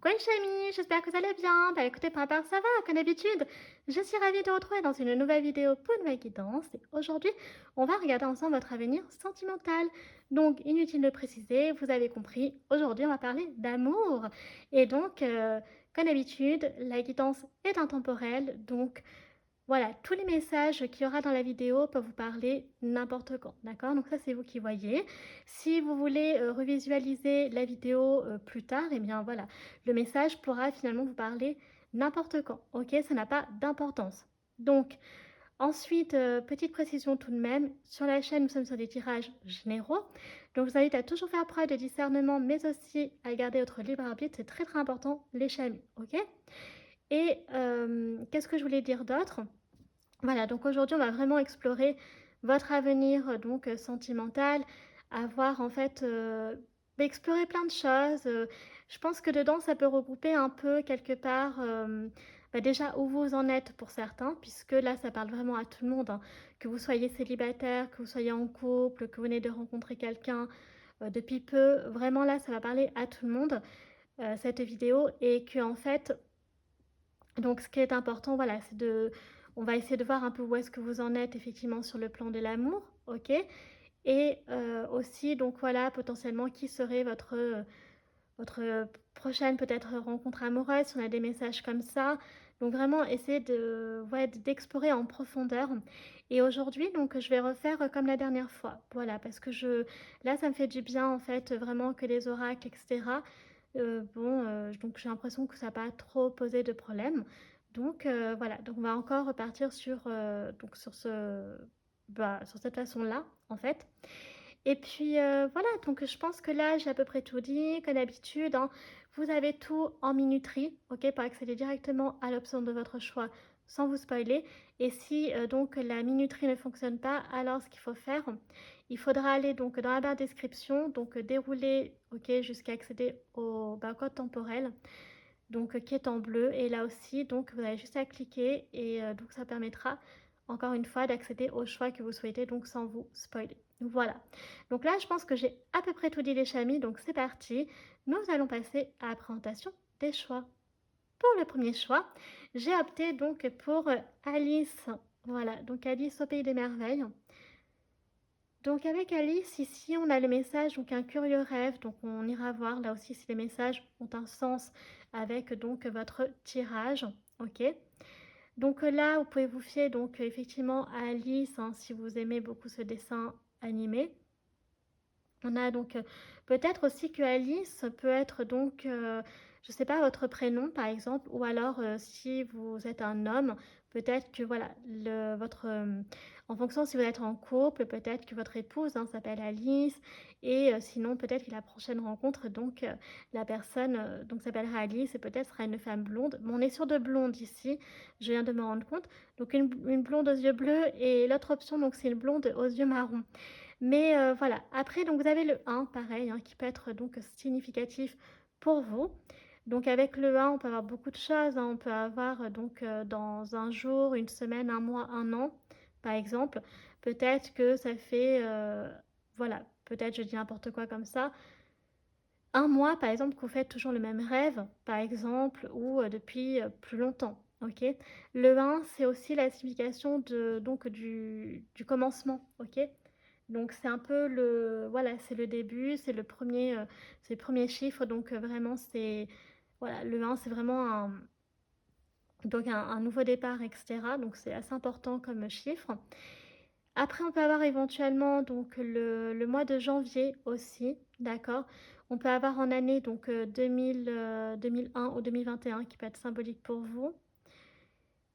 Coucou les chamis, j'espère que vous allez bien. Bah écoutez, par rapport ça va, comme d'habitude. Je suis ravie de vous retrouver dans une nouvelle vidéo pour une nouvelle guidance. Et aujourd'hui, on va regarder ensemble votre avenir sentimental. Donc, inutile de préciser, vous avez compris, aujourd'hui on va parler d'amour. Et donc, comme d'habitude, la guidance est intemporelle. Donc, voilà, tous les messages qu'il y aura dans la vidéo peuvent vous parler n'importe quand, d'accord? Donc ça, c'est vous qui voyez. Si vous voulez revisualiser la vidéo plus tard, eh bien voilà, le message pourra finalement vous parler n'importe quand, ok? Ça n'a pas d'importance. Donc, ensuite, petite précision tout de même, sur la chaîne, nous sommes sur des tirages généraux. Donc, je vous invite à toujours faire preuve de discernement, mais aussi à garder votre libre arbitre. C'est très très important, les chamis, ok? Et qu'est-ce que je voulais dire d'autre? Voilà, donc aujourd'hui, on va vraiment explorer votre avenir donc sentimental, avoir en fait, explorer plein de choses. Je pense que dedans, ça peut regrouper un peu quelque part, déjà où vous en êtes pour certains, puisque là, ça parle vraiment à tout le monde, hein. Que vous soyez célibataire, que vous soyez en couple, que vous venez de rencontrer quelqu'un depuis peu, vraiment là, ça va parler à tout le monde, cette vidéo, et que en fait, donc ce qui est important, voilà, c'est de on va essayer de voir un peu où est-ce que vous en êtes effectivement sur le plan de l'amour, OK? Et aussi donc voilà, potentiellement qui serait votre prochaine peut-être rencontre amoureuse, si on a des messages comme ça. Donc vraiment essayer de ouais, d'explorer en profondeur. Et aujourd'hui, donc je vais refaire comme la dernière fois. Voilà, parce que là, ça me fait du bien en fait, vraiment que les oracles, etc. Bon, donc j'ai l'impression que ça n'a pas trop posé de problème. Donc voilà, donc on va encore repartir donc sur cette façon-là, en fait. Et puis voilà, donc je pense que là, j'ai à peu près tout dit. Comme d'habitude, hein, vous avez tout en minuterie, ok, pour accéder directement à l'option de votre choix sans vous spoiler. Et si donc la minuterie ne fonctionne pas, alors ce qu'il faut faire, il faudra aller donc dans la barre description, donc dérouler, ok, jusqu'à accéder au code temporel, donc qui est en bleu. Et là aussi, donc vous avez juste à cliquer et donc ça permettra encore une fois d'accéder au choix que vous souhaitez, donc sans vous spoiler. Voilà. Donc là, je pense que j'ai à peu près tout dit les chamis, donc c'est parti. Nous allons passer à la présentation des choix. Pour le premier choix, j'ai opté donc pour Alice. Voilà, donc Alice au pays des merveilles. Donc avec Alice, ici, on a le message, donc un curieux rêve, donc on ira voir là aussi si les messages ont un sens avec donc votre tirage, ok. Donc là, vous pouvez vous fier donc effectivement à Alice, hein, si vous aimez beaucoup ce dessin animé. On a donc peut-être aussi que Alice peut être donc, je ne sais pas, votre prénom par exemple, ou alors si vous êtes un homme, peut-être que voilà, en fonction si vous êtes en couple, peut-être que votre épouse hein, s'appelle Alice, et sinon peut-être que la prochaine rencontre, donc la personne donc s'appellera Alice et peut-être sera une femme blonde. Bon, on est sur de blonde ici, je viens de me rendre compte. Donc une blonde aux yeux bleus et l'autre option, donc c'est une blonde aux yeux marrons. Mais voilà, après donc vous avez le 1 pareil, hein, qui peut être donc significatif pour vous. Donc avec le 1, on peut avoir beaucoup de choses, hein. On peut avoir donc dans un jour, une semaine, un mois, un an, par exemple. Peut-être que ça fait, voilà, peut-être je dis n'importe quoi comme ça, un mois par exemple que vous faites toujours le même rêve, par exemple, ou depuis plus longtemps. Ok. Le 1, c'est aussi la signification donc du commencement, ok. Donc c'est un peu voilà, c'est le début, c'est le premier chiffre, donc vraiment c'est, voilà, le 1 c'est vraiment un nouveau départ, etc. Donc c'est assez important comme chiffre. Après on peut avoir éventuellement donc le mois de janvier aussi, d'accord. On peut avoir en année donc 2001 ou 2021 qui peut être symbolique pour vous.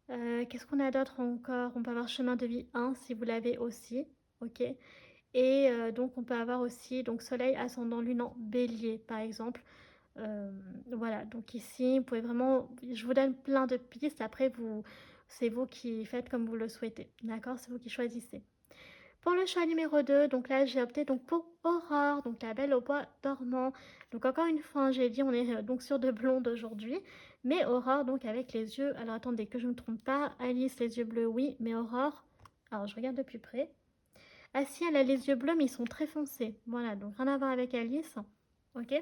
Qu'est-ce qu'on a d'autre encore? On peut avoir chemin de vie 1 si vous l'avez aussi, ok. Et donc on peut avoir aussi donc soleil, ascendant, lune en bélier par exemple. Voilà, donc ici, vous pouvez vraiment, je vous donne plein de pistes, après c'est vous qui faites comme vous le souhaitez, d'accord? C'est vous qui choisissez. Pour le choix numéro 2, donc là j'ai opté donc pour Aurore, donc la belle au bois dormant. Donc encore une fois, hein, j'ai dit on est donc sur de blonde aujourd'hui, mais Aurore donc avec les yeux, alors attendez que je ne me trompe pas, Alice les yeux bleus oui, mais Aurore, alors je regarde de plus près. Ah si, elle a les yeux bleus, mais ils sont très foncés. Voilà, donc rien à voir avec Alice. Ok.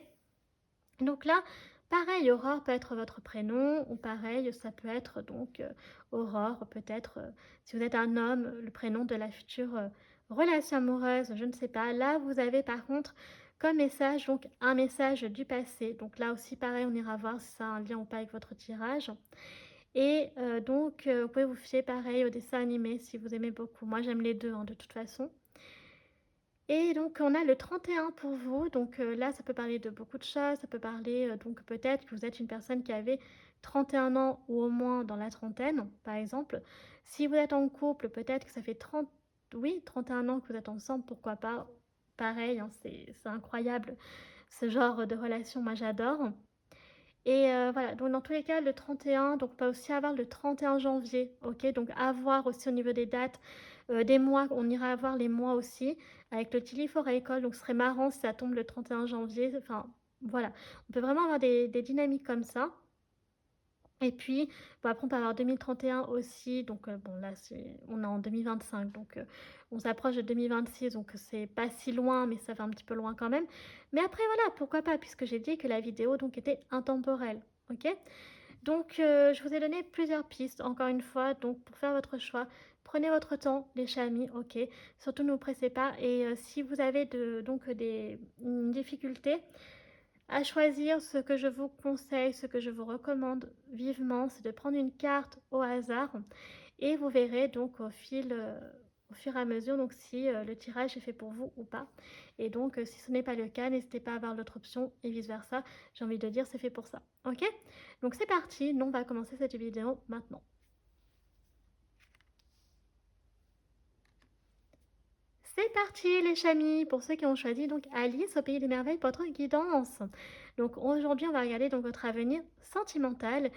Donc là, Pareil, Aurore peut être votre prénom, ou pareil, ça peut être donc Aurore, peut-être si vous êtes un homme, le prénom de la future relation amoureuse, je ne sais pas. Là, vous avez par contre comme message, donc un message du passé. Donc là aussi, pareil, on ira voir si ça a un lien ou pas avec votre tirage. Et donc, vous pouvez vous fier pareil au dessin animé si vous aimez beaucoup. Moi, j'aime les deux, hein, de toute façon. Et donc, on a le 31 pour vous. Donc là, ça peut parler de beaucoup de choses. Ça peut parler, donc peut-être que vous êtes une personne qui avait 31 ans ou au moins dans la trentaine, par exemple. Si vous êtes en couple, peut-être que ça fait 30, oui, 31 ans que vous êtes ensemble, pourquoi pas. Pareil, hein, c'est incroyable ce genre de relation, moi j'adore. Et voilà, donc dans tous les cas, le 31, donc on peut aussi avoir le 31 janvier, ok? Donc à voir aussi au niveau des dates, des mois, on ira voir les mois aussi, avec le Tilly for École, donc ce serait marrant si ça tombe le 31 janvier, enfin voilà. On peut vraiment avoir des dynamiques comme ça. Et puis, bon, après, on peut avoir 2031 aussi. Donc, bon, là, on est en 2025. Donc, on s'approche de 2026. Donc, c'est pas si loin, mais ça fait un petit peu loin quand même. Mais après, voilà, pourquoi pas, puisque j'ai dit que la vidéo donc, était intemporelle. Ok? Donc, je vous ai donné plusieurs pistes, encore une fois. Donc, pour faire votre choix, prenez votre temps, les chamis. Ok? Surtout, ne vous pressez pas. Et si vous avez donc une difficulté, à choisir, ce que je vous conseille, ce que je vous recommande vivement, c'est de prendre une carte au hasard et vous verrez donc au fur et à mesure donc si le tirage est fait pour vous ou pas. Et donc si ce n'est pas le cas, n'hésitez pas à avoir l'autre option et vice versa. J'ai envie de dire c'est fait pour ça. Ok? Donc c'est parti, nous on va commencer cette vidéo maintenant. C'est parti les chamis, pour ceux qui ont choisi donc Alice au pays des merveilles pour votre guidance. Donc aujourd'hui on va regarder donc votre avenir sentimental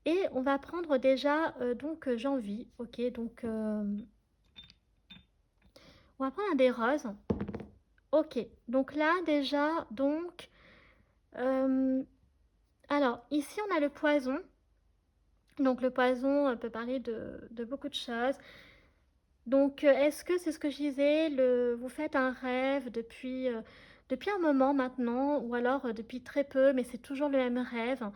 et on va prendre déjà donc janvier, ok, donc on va prendre un des roses. Ok, donc là déjà donc alors ici on a le poison. Donc le poison peut parler de beaucoup de choses. Donc, est-ce que c'est ce que je disais, vous faites un rêve depuis un moment maintenant, ou alors depuis très peu, mais c'est toujours le même rêve,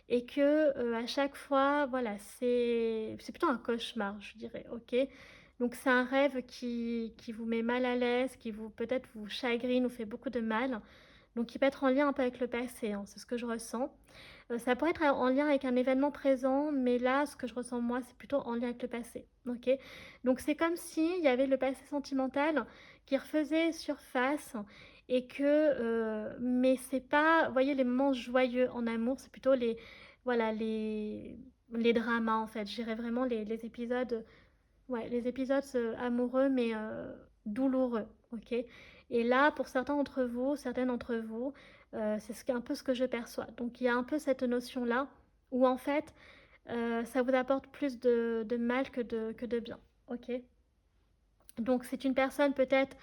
et que à chaque fois, voilà, c'est plutôt un cauchemar, je dirais, ok? Donc c'est un rêve qui vous met mal à l'aise, qui vous peut-être vous chagrine ou fait beaucoup de mal, donc qui peut être en lien un peu avec le passé, hein, c'est ce que je ressens. Ça pourrait être en lien avec un événement présent, mais là, ce que je ressens moi, c'est plutôt en lien avec le passé. Ok? Donc c'est comme s'il y avait le passé sentimental qui refaisait surface et que, mais c'est pas, vous voyez, les moments joyeux en amour, c'est plutôt voilà, les dramas en fait. Je dirais vraiment les épisodes, ouais, les épisodes amoureux, mais douloureux. Ok? Et là, pour certains d'entre vous, certaines d'entre vous, c'est un peu ce que je perçois. Donc il y a un peu cette notion-là où en fait, ça vous apporte plus de mal que de bien. Ok? Donc c'est une personne peut-être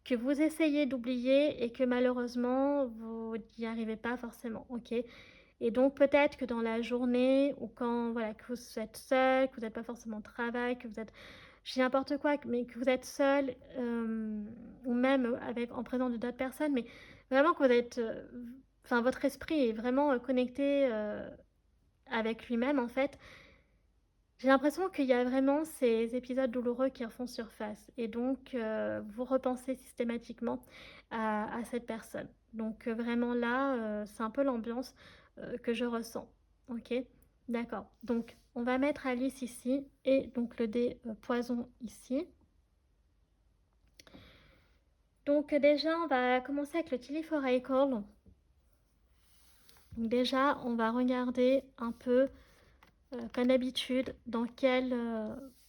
que vous essayez d'oublier et que malheureusement, vous n'y arrivez pas forcément. Ok? Et donc peut-être que dans la journée ou quand voilà, que vous êtes seul, que vous n'êtes pas forcément au travail, que vous êtes, je dis n'importe quoi, mais que vous êtes seul, ou même en présence de d'autres personnes, mais vraiment que vous êtes, enfin votre esprit est vraiment connecté avec lui-même en fait. J'ai l'impression qu'il y a vraiment ces épisodes douloureux qui refont surface et donc vous repensez systématiquement à cette personne. Donc vraiment là, c'est un peu l'ambiance que je ressens. Ok? D'accord. Donc on va mettre Alice ici et donc le dé poison ici. Donc déjà, on va commencer avec le Tilly for Call. Donc déjà, on va regarder un peu comme d'habitude, dans quel...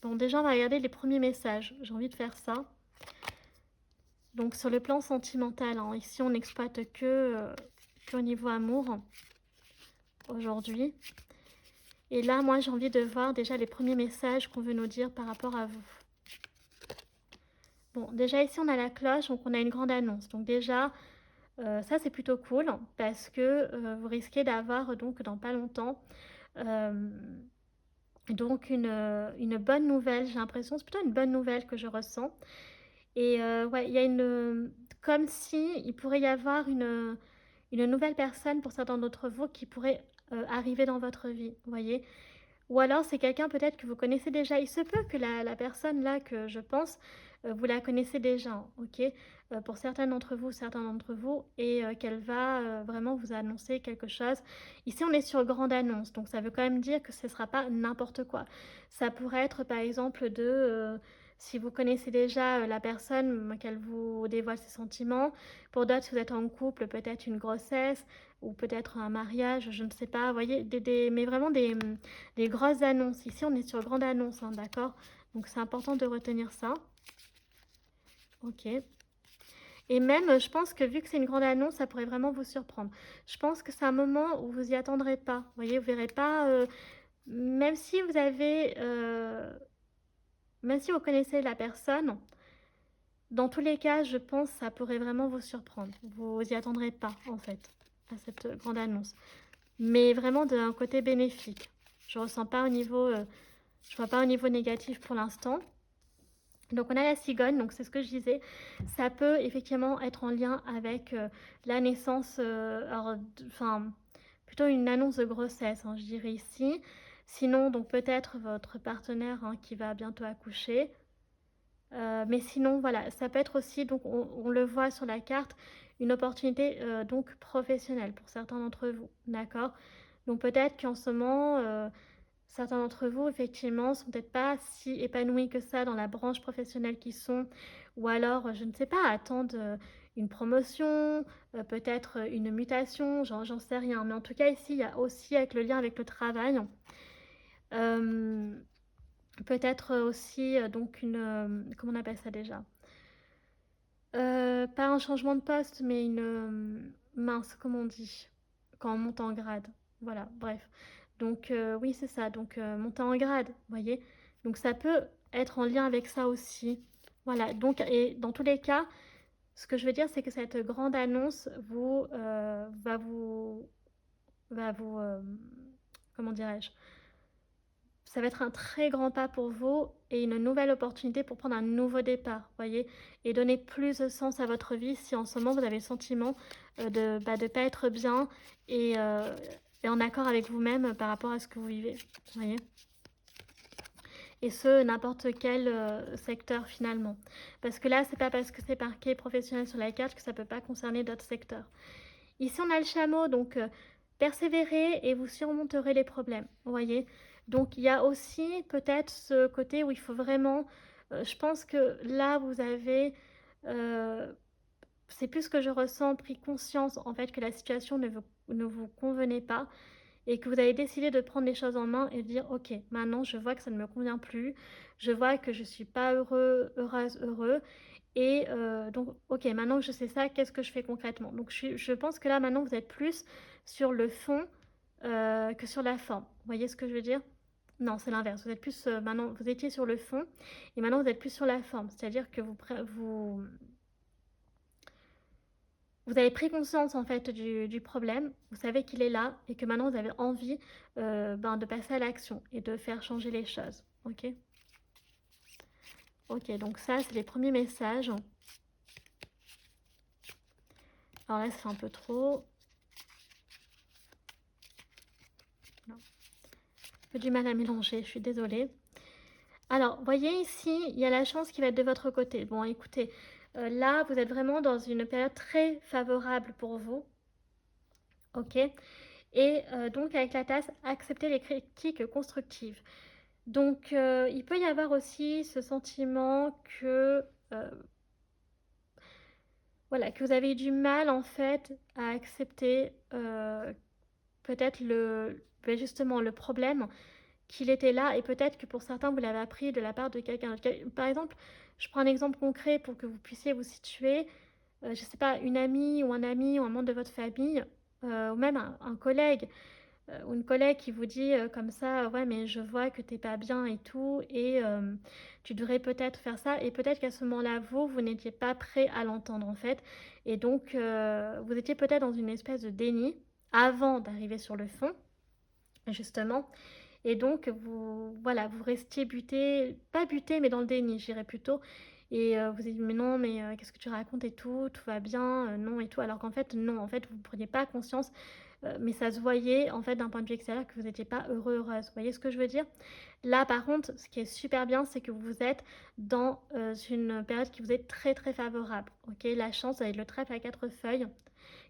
Bon, déjà, on va regarder les premiers messages. J'ai envie de faire ça. Donc, sur le plan sentimental, hein, ici, on n'exploite qu'au niveau amour, aujourd'hui. Et là, moi, j'ai envie de voir déjà les premiers messages qu'on veut nous dire par rapport à vous. Bon, déjà, ici, on a la cloche, donc on a une grande annonce. Donc déjà, ça, c'est plutôt cool, parce que vous risquez d'avoir, donc, dans pas longtemps... donc une bonne nouvelle, j'ai l'impression, c'est plutôt une bonne nouvelle que je ressens. Et ouais, il y a comme si il pourrait y avoir une nouvelle personne pour certains d'entre vous qui pourrait arriver dans votre vie, vous voyez? Ou alors c'est quelqu'un peut-être que vous connaissez déjà. Il se peut que la personne là que je pense, vous la connaissez déjà, hein, OK? Pour certaines d'entre vous, certains d'entre vous et qu'elle va, vraiment vous annoncer quelque chose. Ici, on est sur grande annonce, donc ça veut quand même dire que ce ne sera pas n'importe quoi. Ça pourrait être par exemple si vous connaissez déjà, la personne, qu'elle vous dévoile ses sentiments. Pour d'autres, si vous êtes en couple, peut-être une grossesse ou peut-être un mariage, je ne sais pas, vous voyez? Mais vraiment des grosses annonces. Ici, on est sur grande annonce, hein, d'accord? Donc, c'est important de retenir ça. Ok. Et même, je pense que vu que c'est une grande annonce, ça pourrait vraiment vous surprendre. Je pense que c'est un moment où vous y attendrez pas. Vous voyez, vous verrez pas, même si vous avez, même si vous connaissez la personne, dans tous les cas, je pense que ça pourrait vraiment vous surprendre. Vous y attendrez pas, en fait, à cette grande annonce. Mais vraiment d'un côté bénéfique. Je ressens pas au niveau, je vois pas au niveau négatif pour l'instant. Donc on a la cigogne, donc c'est ce que je disais. Ça peut effectivement être en lien avec la naissance, enfin plutôt une annonce de grossesse, hein, je dirais ici. Sinon, donc peut-être votre partenaire hein, qui va bientôt accoucher. Mais sinon, voilà, ça peut être aussi, donc on le voit sur la carte, une opportunité donc professionnelle pour certains d'entre vous, d'accord? Donc peut-être qu'en ce moment, certains d'entre vous, effectivement, sont peut-être pas si épanouis que ça dans la branche professionnelle qu'ils sont, ou alors, je ne sais pas, attendent une promotion, peut-être une mutation, j'en sais rien. Mais en tout cas, ici, il y a aussi avec le lien avec le travail, euh, peut-être aussi donc comment on appelle ça déjà? Pas un changement de poste, mais une mince, comment on dit? Quand on monte en grade. Voilà, bref. Donc oui, c'est ça. Donc monter en grade, vous voyez? Donc ça peut être en lien avec ça aussi. Voilà. Donc et dans tous les cas, ce que je veux dire, c'est que cette grande annonce va vous comment dirais-je? Ça va être un très grand pas pour vous et une nouvelle opportunité pour prendre un nouveau départ, voyez, et donner plus de sens à votre vie si en ce moment vous avez le sentiment de ne pas être bien et en accord avec vous-même par rapport à ce que vous vivez, voyez. Et ce, n'importe quel secteur finalement. Parce que là, c'est pas parce que c'est marqué professionnel sur la carte que ça peut pas concerner d'autres secteurs. Ici, on a le chameau, donc persévérez et vous surmonterez les problèmes, vous voyez. Donc, il y a aussi peut-être ce côté où il faut vraiment... je pense que là, vous avez... c'est plus ce que je ressens, pris conscience en fait que la situation ne vous convenait pas et que vous avez décidé de prendre les choses en main et de dire ok, maintenant je vois que ça ne me convient plus, je vois que je suis pas heureux, heureuse, heureux et donc ok, maintenant que je sais ça, qu'est-ce que je fais concrètement? Donc je pense que là maintenant vous êtes plus sur le fond que sur la forme. Vous voyez ce que je veux dire? Non, c'est l'inverse. Vous êtes plus maintenant, vous étiez sur le fond et maintenant vous êtes plus sur la forme. C'est-à-dire que vous avez pris conscience en fait du problème, vous savez qu'il est là et que maintenant vous avez envie de passer à l'action et de faire changer les choses. Ok? Ok, donc ça c'est les premiers messages. Alors là, ça fait un peu trop. Non. Un peu du mal à mélanger, je suis désolée. Alors, voyez ici, il y a la chance qui va être de votre côté. Bon, écoutez, là, vous êtes vraiment dans une période très favorable pour vous. Ok? Et donc, avec la tasse, acceptez les critiques constructives. Donc, il peut y avoir aussi ce sentiment que, voilà, que vous avez eu du mal, en fait, à accepter peut-être justement le problème qu'il était là et peut-être que pour certains, vous l'avez appris de la part de quelqu'un. Par exemple, je prends un exemple concret pour que vous puissiez vous situer. Je ne sais pas, une amie ou un ami ou un membre de votre famille, ou même un collègue ou une collègue qui vous dit comme ça, ouais, mais je vois que t'es pas bien et tout, et tu devrais peut-être faire ça. Et peut-être qu'à ce moment-là, vous n'étiez pas prêt à l'entendre en fait. Et donc, vous étiez peut-être dans une espèce de déni avant d'arriver sur le fond, justement. Et donc, voilà, vous restiez buté, pas buté, mais dans le déni, j'irais plutôt. Et vous dites, mais non, mais qu'est-ce que tu racontes et tout va bien, non et tout. Alors qu'en fait, non, en fait, vous ne preniez pas conscience mais ça se voyait en fait d'un point de vue extérieur que vous n'étiez pas heureux, heureuse. Vous voyez ce que je veux dire? Là, par contre, ce qui est super bien, c'est que vous êtes dans une période qui vous est très très favorable. Ok, la chance avec le trèfle à 4 feuilles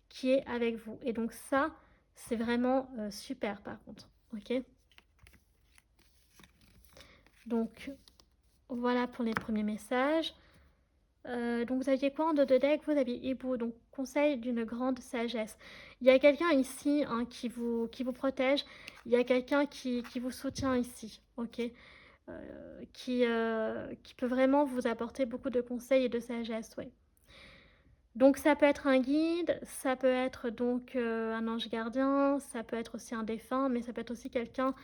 qui est avec vous. Et donc ça, c'est vraiment super par contre. Ok. Donc voilà pour les premiers messages. Donc vous aviez quoi en dos de deck? Vous aviez Hibou, donc conseil d'une grande sagesse. Il y a quelqu'un ici hein, qui vous protège, il y a quelqu'un qui vous soutient ici, ok, qui peut vraiment vous apporter beaucoup de conseils et de sagesse, oui. Donc ça peut être un guide, ça peut être donc un ange gardien, ça peut être aussi un défunt, mais ça peut être aussi quelqu'un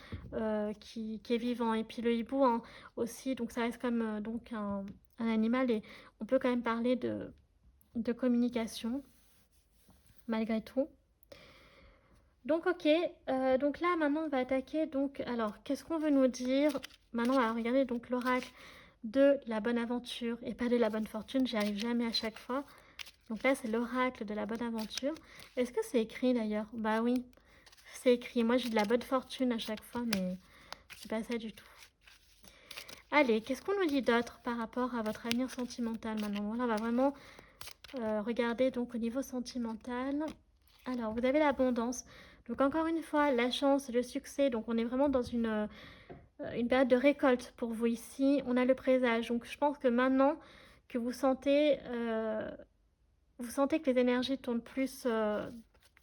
qui est vivant. Et puis le hibou hein, aussi, donc ça reste comme donc un animal et on peut quand même parler de communication malgré tout. Donc ok, donc là maintenant on va attaquer. Donc alors qu'est-ce qu'on veut nous dire? Maintenant on va regarder donc l'oracle de la bonne aventure et pas de la bonne fortune. J'y arrive jamais à chaque fois. Donc là, c'est l'oracle de la bonne aventure. Est-ce que c'est écrit d'ailleurs? Bah oui, c'est écrit. Moi, j'ai de la bonne fortune à chaque fois, mais c'est pas ça du tout. Allez, qu'est-ce qu'on nous dit d'autre par rapport à votre avenir sentimental maintenant? Là, on va vraiment regarder donc au niveau sentimental. Alors, vous avez l'abondance. Donc encore une fois, la chance, le succès. Donc on est vraiment dans une période de récolte pour vous ici. On a le présage. Donc je pense que maintenant que vous sentez que les énergies tournent plus,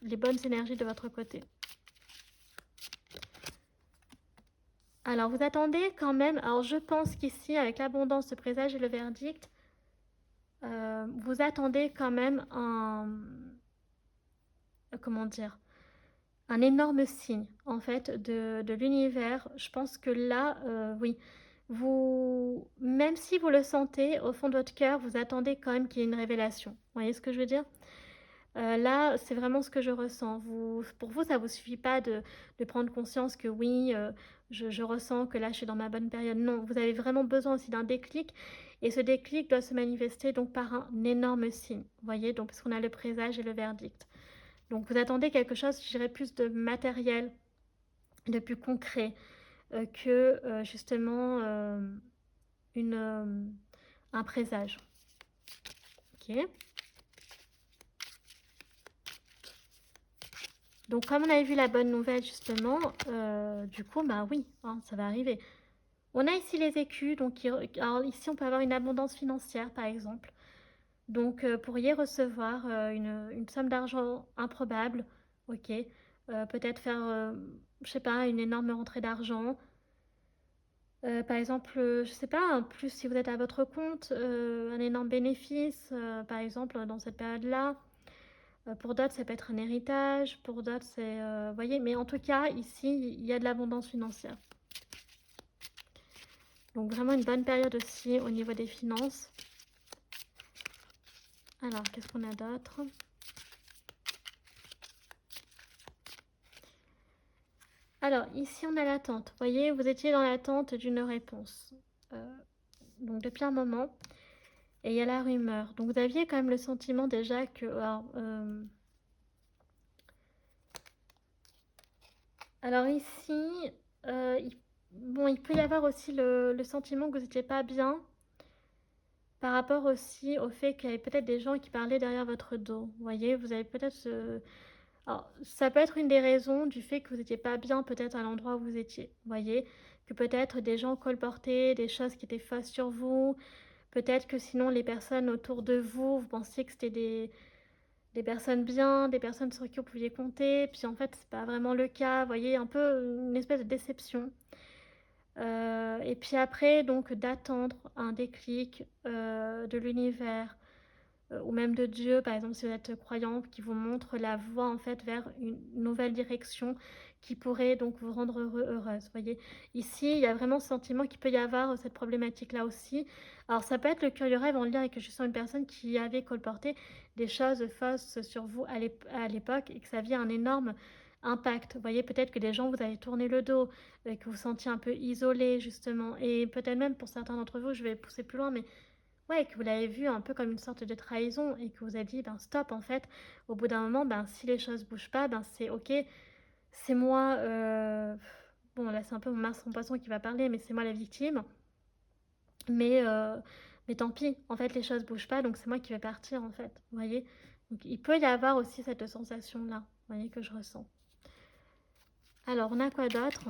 les bonnes énergies de votre côté. Alors, vous attendez quand même, alors je pense qu'ici, avec l'abondance, le présage et le verdict, vous attendez quand même comment dire, un énorme signe, en fait, de l'univers. Je pense que là, oui, même si vous le sentez, au fond de votre cœur, vous attendez quand même qu'il y ait une révélation. Vous voyez ce que je veux dire? Là, c'est vraiment ce que je ressens. Pour vous, ça ne vous suffit pas de prendre conscience que oui, je ressens que là, je suis dans ma bonne période. Non, vous avez vraiment besoin aussi d'un déclic. Et ce déclic doit se manifester donc par un énorme signe. Vous voyez, donc parce qu'on a le présage et le verdict. Donc vous attendez quelque chose, je dirais, plus de matériel, de plus concret, que justement un présage. Ok. Donc comme on avait vu la bonne nouvelle justement, du coup, bah oui, hein, ça va arriver. On a ici les écus, donc alors ici on peut avoir une abondance financière par exemple. Donc pourriez recevoir une somme d'argent improbable, ok. Peut-être faire, je sais pas, une énorme rentrée d'argent. Par exemple, je sais pas, en plus si vous êtes à votre compte, un énorme bénéfice, par exemple dans cette période-là. Pour d'autres, ça peut être un héritage, pour d'autres, c'est... vous voyez, mais en tout cas, ici, il y a de l'abondance financière. Donc vraiment une bonne période aussi au niveau des finances. Alors, qu'est-ce qu'on a d'autre? Alors, ici, on a l'attente. Vous voyez, vous étiez dans l'attente d'une réponse. Donc, depuis un moment. Et il y a la rumeur. Donc, vous aviez quand même le sentiment déjà que... Alors ici, il peut y avoir aussi le sentiment que vous n'étiez pas bien par rapport aussi au fait qu'il y avait peut-être des gens qui parlaient derrière votre dos. Vous voyez, vous avez peut-être... Alors, ça peut être une des raisons du fait que vous n'étiez pas bien peut-être à l'endroit où vous étiez. Vous voyez, que peut-être des gens colportaient des choses qui étaient fausses sur vous. Peut-être que sinon les personnes autour de vous, vous pensiez que c'était des personnes bien, des personnes sur qui vous pouviez compter. Puis en fait, c'est pas vraiment le cas. Vous voyez, un peu une espèce de déception. Et puis après, donc, d'attendre un déclic de l'univers ou même de Dieu, par exemple, si vous êtes croyant, qui vous montre la voie en fait vers une nouvelle direction qui pourrait donc vous rendre heureux, heureuse. Voyez, ici, il y a vraiment ce sentiment qu'il peut y avoir cette problématique-là aussi. Alors, ça peut être le curieux rêve en lien avec justement une personne qui avait colporté des choses fausses sur vous à l'époque et que ça avait un énorme impact. Vous voyez, peut-être que des gens vous avaient tourné le dos, que vous sentiez un peu isolé justement, et peut-être même pour certains d'entre vous, je vais pousser plus loin, mais ouais, que vous l'avez vu un peu comme une sorte de trahison et que vous avez dit, ben stop, en fait, au bout d'un moment, ben si les choses bougent pas, ben c'est ok, c'est moi, bon là c'est un peu mon Mars en poisson qui va parler, mais c'est moi la victime, mais, euh, mais tant pis, en fait les choses bougent pas, donc c'est moi qui vais partir en fait, vous voyez. Donc il peut y avoir aussi cette sensation-là, vous voyez, que je ressens. Alors on a quoi d'autre?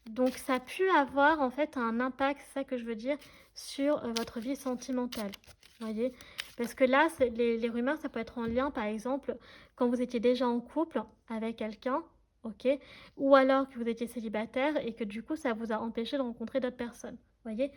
Donc ça a pu avoir en fait un impact, c'est ça que je veux dire, sur votre vie sentimentale. Vous voyez? Parce que là, les rumeurs, ça peut être en lien, par exemple, quand vous étiez déjà en couple avec quelqu'un, ok? Ou alors que vous étiez célibataire et que du coup, ça vous a empêché de rencontrer d'autres personnes. Vous voyez?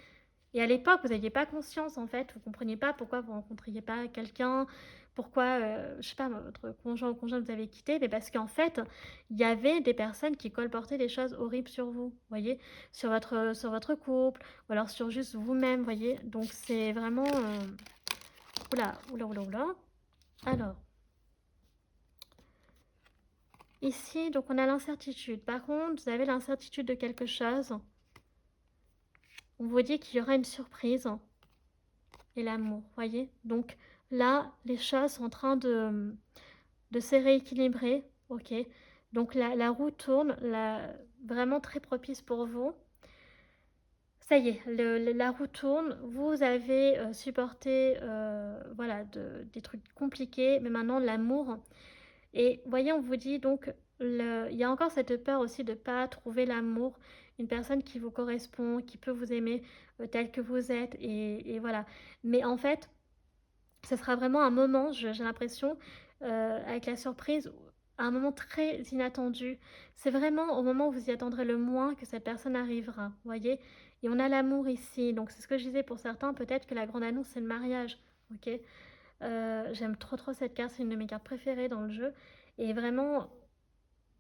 Et à l'époque, vous n'aviez pas conscience, en fait, vous ne compreniez pas pourquoi vous ne rencontriez pas quelqu'un, pourquoi, je sais pas, votre conjoint ou conjointe vous avez quitté, mais parce qu'en fait, il y avait des personnes qui colportaient des choses horribles sur vous, voyez, sur votre couple, ou alors sur juste vous-même, voyez. Donc c'est vraiment... Oula, oula, oula, oula. Alors, ici, donc on a l'incertitude. Par contre, vous avez l'incertitude de quelque chose. On vous dit qu'il y aura une surprise. Et l'amour, voyez. Donc là, les choses sont en train de se rééquilibrer, ok. Donc la roue tourne, vraiment très propice pour vous. Ça y est, la roue tourne, vous avez supporté voilà, des trucs compliqués, mais maintenant l'amour. Et voyez, on vous dit donc, il y a encore cette peur aussi de ne pas trouver l'amour, une personne qui vous correspond, qui peut vous aimer tel que vous êtes, et voilà. Mais en fait, ce sera vraiment un moment, j'ai l'impression, avec la surprise, un moment très inattendu. C'est vraiment au moment où vous y attendrez le moins que cette personne arrivera, vous voyez? Et on a l'amour ici, donc c'est ce que je disais pour certains, peut-être que la grande annonce, c'est le mariage, ok? J'aime trop trop cette carte, c'est une de mes cartes préférées dans le jeu. Et vraiment,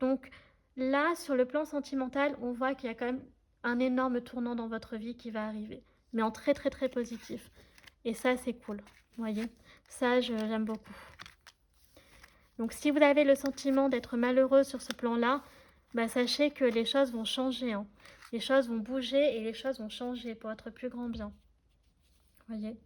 donc là, sur le plan sentimental, on voit qu'il y a quand même un énorme tournant dans votre vie qui va arriver, mais en très très très positif. Et ça, c'est cool, vous voyez? Ça, j'aime beaucoup. Donc si vous avez le sentiment d'être malheureux sur ce plan-là, bah, sachez que les choses vont changer, hein. Les choses vont bouger et les choses vont changer pour votre plus grand bien. Vous voyez?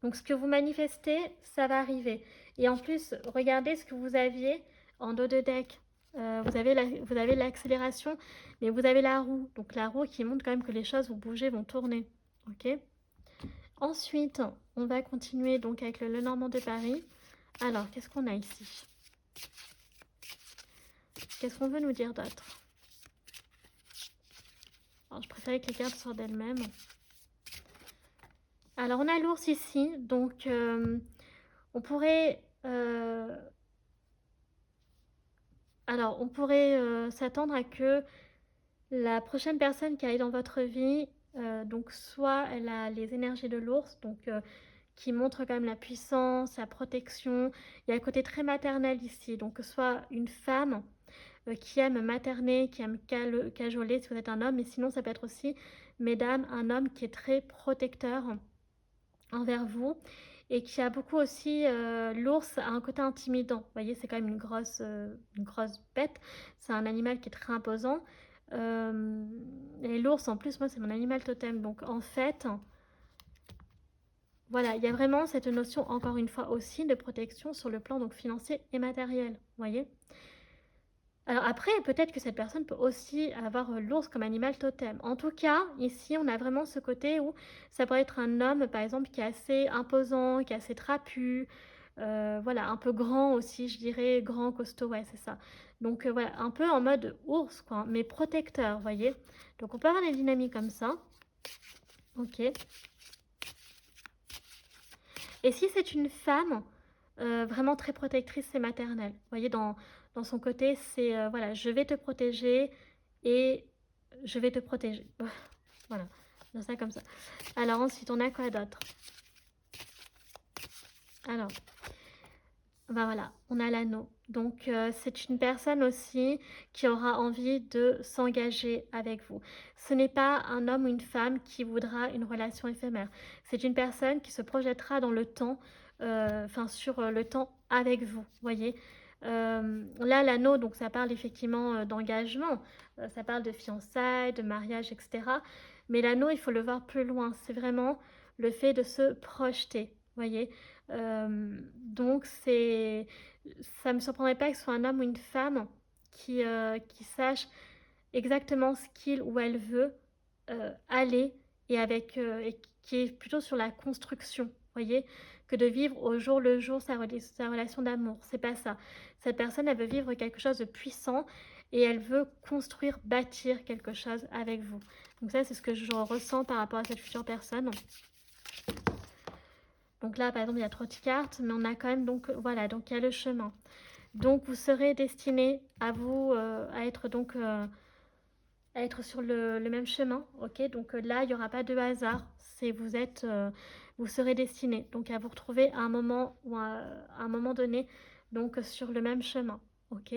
Donc ce que vous manifestez, ça va arriver. Et en plus, regardez ce que vous aviez en dos de deck. Vous avez l'accélération, mais vous avez la roue. Donc la roue qui montre quand même que les choses vont bouger, vont tourner. Ok? Ensuite, on va continuer donc avec le Lenormand de Paris. Alors, qu'est-ce qu'on a ici? Qu'est-ce qu'on veut nous dire d'autre? Alors, je préférais que les cartes sortent d'elles-mêmes. Alors, on a l'ours ici. Donc, on pourrait... alors, on pourrait s'attendre à que la prochaine personne qui arrive dans votre vie, donc soit elle a les énergies de l'ours, donc qui montre quand même la puissance, la protection. Il y a un côté très maternel ici, donc soit une femme qui aime materner, qui aime cajoler si vous êtes un homme, mais sinon ça peut être aussi, mesdames, un homme qui est très protecteur envers vous et qui a beaucoup aussi, l'ours a un côté intimidant. Vous voyez, c'est quand même une grosse bête, c'est un animal qui est très imposant. Et l'ours, en plus, moi, c'est mon animal totem. Donc, en fait, voilà, il y a vraiment cette notion, encore une fois aussi, de protection sur le plan donc financier et matériel. Vous voyez? Alors après, peut-être que cette personne peut aussi avoir l'ours comme animal totem. En tout cas, ici, on a vraiment ce côté où ça pourrait être un homme, par exemple, qui est assez imposant, qui est assez trapu, voilà, un peu grand aussi, je dirais, grand, costaud, ouais, c'est ça. Donc voilà, un peu en mode ours, quoi, mais protecteur, vous voyez. Donc on peut avoir des dynamiques comme ça. Ok. Et si c'est une femme, vraiment très protectrice et maternelle, vous voyez, dans son côté, c'est voilà, je vais te protéger et je vais te protéger. Voilà, dans ça comme ça. Alors ensuite, on a quoi d'autre? Alors, ben voilà, on a l'anneau. Donc c'est une personne aussi qui aura envie de s'engager avec vous. Ce n'est pas un homme ou une femme qui voudra une relation éphémère. C'est une personne qui se projettera dans le temps, enfin sur le temps avec vous, voyez. Là, l'anneau, donc ça parle effectivement d'engagement, ça parle de fiançailles, de mariage, etc. Mais l'anneau, il faut le voir plus loin. C'est vraiment le fait de se projeter, voyez? Donc ça me surprendrait pas que ce soit un homme ou une femme qui sache exactement ce qu'il ou elle veut, aller et qui est plutôt sur la construction, voyez? Que de vivre au jour le jour sa relation d'amour, c'est pas ça. Cette personne, elle veut vivre quelque chose de puissant et elle veut construire, bâtir quelque chose avec vous. Donc ça, c'est ce que je ressens par rapport à cette future personne. Donc là, par exemple, il y a 3 cartes, mais on a quand même donc voilà, donc il y a le chemin. Donc vous serez destiné à vous, à être sur le même chemin, ok? Donc là, il n'y aura pas de hasard. Vous serez destiné donc à vous retrouver à un moment ou à un moment donné, donc sur le même chemin, ok?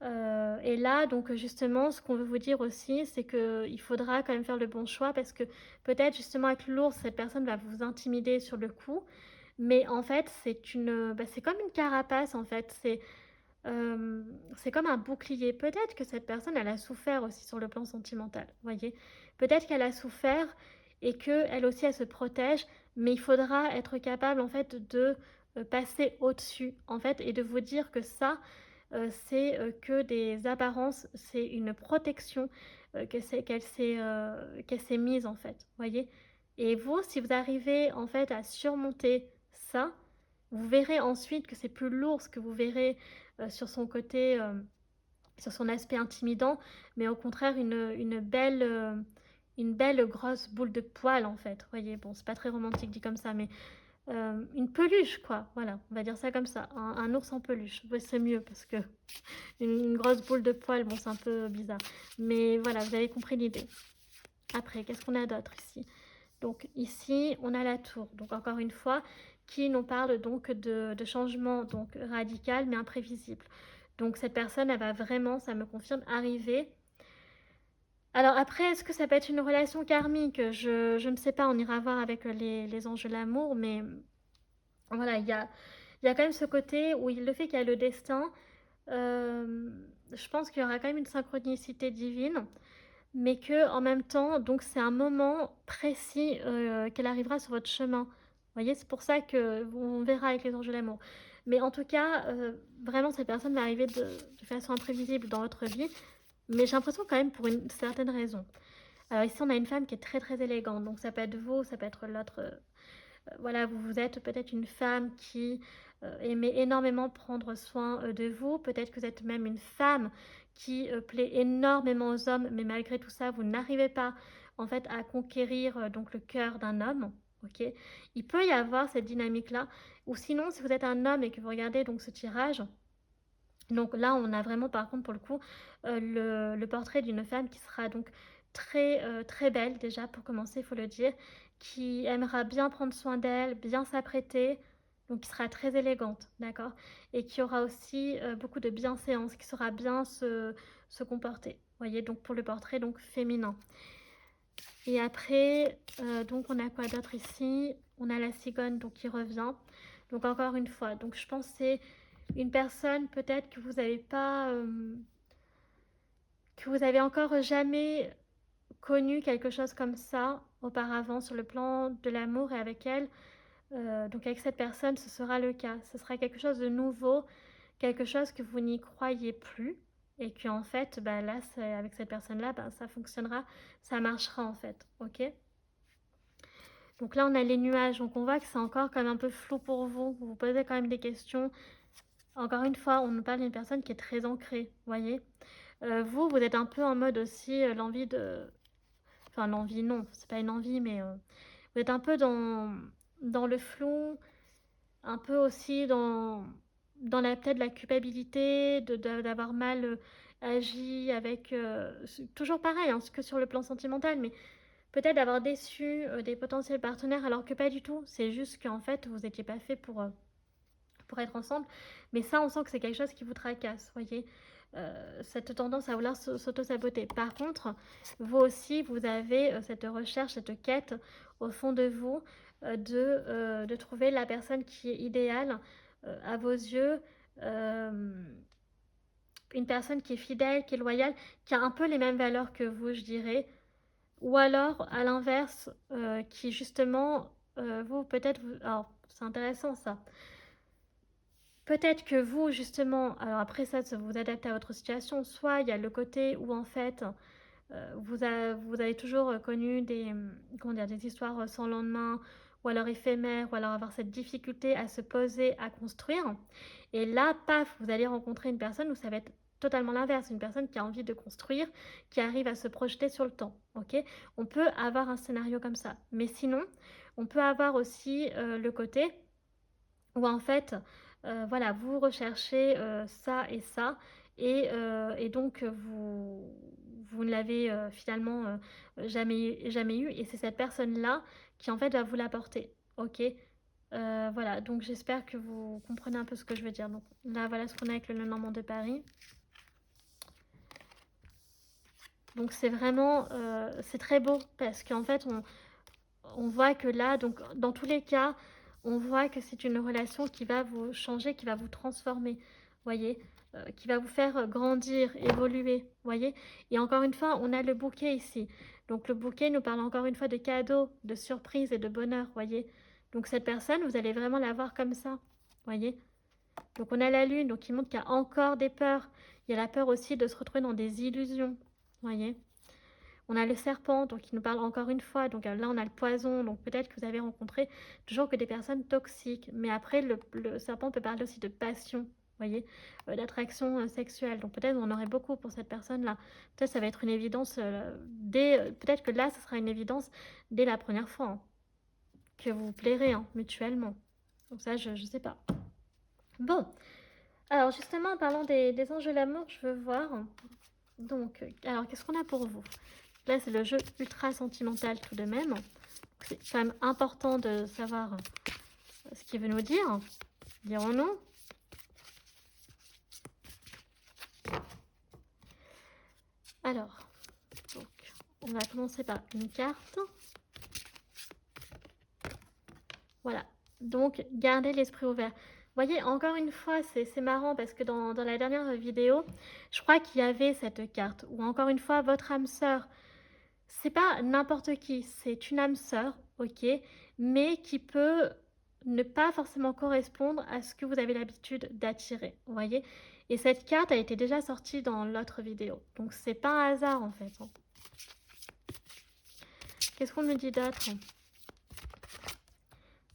Et là, donc justement, ce qu'on veut vous dire aussi, c'est qu'il faudra quand même faire le bon choix parce que peut-être justement avec l'ours, cette personne va vous intimider sur le coup, mais en fait, c'est comme une carapace en fait. C'est comme un bouclier. Peut-être que cette personne, elle a souffert aussi sur le plan sentimental, voyez? Peut-être qu'elle a souffert et qu'elle aussi, elle se protège, mais il faudra être capable, en fait, de passer au-dessus, en fait, et de vous dire que ça, c'est que des apparences, c'est une protection qu'elle s'est mise, en fait, voyez? Et vous, si vous arrivez, en fait, à surmonter ça, vous verrez ensuite que c'est plus lourd, ce que vous verrez sur son côté, sur son aspect intimidant, mais au contraire une belle grosse boule de poil en fait. Vous voyez, bon, c'est pas très romantique dit comme ça, mais une peluche quoi. Voilà, on va dire ça comme ça, un ours en peluche. Ouais, c'est mieux parce que une grosse boule de poil, bon, c'est un peu bizarre. Mais voilà, vous avez compris l'idée. Après, qu'est-ce qu'on a d'autre ici? Donc ici, on a la tour. Donc encore une fois, qui nous parle donc de changement donc radical mais imprévisible. Donc cette personne, elle va vraiment, ça me confirme, arriver. Alors après, est-ce que ça peut être une relation karmique? Je ne sais pas, on ira voir avec les anges de l'amour, mais voilà, il y a quand même ce côté où le fait qu'il y a le destin, euh, je pense qu'il y aura quand même une synchronicité divine, mais que en même temps, donc c'est un moment précis qu'elle arrivera sur votre chemin. Vous voyez, c'est pour ça que on verra avec les anges de l'amour. Mais en tout cas, vraiment, cette personne va arriver de façon imprévisible dans votre vie, mais j'ai l'impression quand même pour une certaine raison. Alors ici, on a une femme qui est très très élégante, donc ça peut être vous, ça peut être l'autre. Voilà, vous êtes peut-être une femme qui aimait énormément prendre soin de vous. Peut-être que vous êtes même une femme qui plaît énormément aux hommes, mais malgré tout ça, vous n'arrivez pas en fait à conquérir donc le cœur d'un homme. Ok, il peut y avoir cette dynamique-là. Ou sinon, si vous êtes un homme et que vous regardez donc ce tirage, donc là, on a vraiment par contre pour le coup le portrait d'une femme qui sera donc très belle déjà pour commencer, il faut le dire, qui aimera bien prendre soin d'elle, bien s'apprêter, donc qui sera très élégante, d'accord? Et qui aura aussi beaucoup de bienséance, qui saura bien se comporter. Vous voyez, donc pour le portrait donc féminin. Et après, donc on a quoi d'autre ici? On a la cigogne donc qui revient. Donc encore une fois, donc je pense que c'est une personne peut-être que vous n'avez pas, que vous avez encore jamais connu quelque chose comme ça auparavant sur le plan de l'amour et avec elle. Donc avec cette personne, ce sera le cas. Ce sera quelque chose de nouveau, quelque chose que vous n'y croyez plus et que en fait, bah, là, avec cette personne-là, bah, ça fonctionnera, ça marchera en fait, ok? Donc là, on a les nuages, donc on voit que c'est encore comme un peu flou pour vous. Vous vous posez quand même des questions. Encore une fois, on nous parle d'une personne qui est très ancrée, voyez. Vous êtes un peu en mode aussi l'envie de... Enfin, l'envie, non, c'est pas une envie, mais vous êtes un peu dans le flou, un peu aussi dans peut-être la culpabilité d'avoir mal agi avec... toujours pareil, hein, que sur le plan sentimental, mais peut-être d'avoir déçu des potentiels partenaires alors que pas du tout. C'est juste qu'en fait, vous n'étiez pas fait pour être ensemble. Mais ça, on sent que c'est quelque chose qui vous tracasse, voyez. Cette tendance à vouloir s'auto-saboter. Par contre, vous aussi, vous avez cette recherche, cette quête au fond de vous de trouver la personne qui est idéale à vos yeux. Une personne qui est fidèle, qui est loyale, qui a un peu les mêmes valeurs que vous, je dirais. ou alors à l'inverse, qui justement, vous peut-être alors c'est intéressant ça. Peut-être que vous justement, alors après ça vous adaptez à votre situation, soit il y a le côté où en fait, vous avez toujours connu des, comment dire, des histoires sans lendemain, ou alors éphémères, ou alors avoir cette difficulté à se poser, à construire. Et là, paf, vous allez rencontrer une personne où ça va être totalement l'inverse, une personne qui a envie de construire, qui arrive à se projeter sur le temps. Ok, on peut avoir un scénario comme ça. Mais sinon, on peut avoir aussi le côté où en fait, voilà, vous recherchez ça et ça, et donc vous ne l'avez finalement jamais eu, et c'est cette personne-là qui en fait va vous l'apporter. Ok. Voilà, donc j'espère que vous comprenez un peu ce que je veux dire. Donc là, voilà ce qu'on a avec le Normand de Paris. Donc c'est vraiment, c'est très beau parce qu'en fait, on voit que là, donc dans tous les cas, on voit que c'est une relation qui va vous changer, qui va vous transformer, voyez, qui va vous faire grandir, évoluer, voyez. Et encore une fois, on a le bouquet ici. Donc le bouquet nous parle encore une fois de cadeaux, de surprises et de bonheur, voyez. Donc cette personne, vous allez vraiment la voir comme ça, voyez. Donc on a la lune, donc qui montre qu'il y a encore des peurs. Il y a la peur aussi de se retrouver dans des illusions, voyez. On a le serpent, donc qui nous parle encore une fois. Donc là, on a le poison. Donc peut-être que vous avez rencontré toujours que des personnes toxiques. Mais après, le serpent peut parler aussi de passion, vous voyez, d'attraction sexuelle. Donc peut-être on aurait beaucoup pour cette personne-là. Peut-être ça va être une évidence dès. Peut-être que là, ce sera une évidence dès la première fois, hein, que vous vous plairez hein, mutuellement. Donc ça, je ne sais pas. Bon. Alors justement, en parlant des anges de l'amour, je veux voir. Donc, alors qu'est-ce qu'on a pour vous? Là, c'est le jeu ultra sentimental tout de même. C'est quand même important de savoir ce qu'il veut nous dire, dirons-nous. Alors, donc, on va commencer par une carte. Voilà. Donc, gardez l'esprit ouvert. Vous voyez, encore une fois, c'est marrant parce que dans la dernière vidéo, je crois qu'il y avait cette carte. Ou encore une fois, votre âme sœur. C'est pas n'importe qui, c'est une âme sœur, ok, mais qui peut ne pas forcément correspondre à ce que vous avez l'habitude d'attirer, vous voyez. Et cette carte a été déjà sortie dans l'autre vidéo, donc c'est pas un hasard en fait. Qu'est-ce qu'on nous dit d'autre?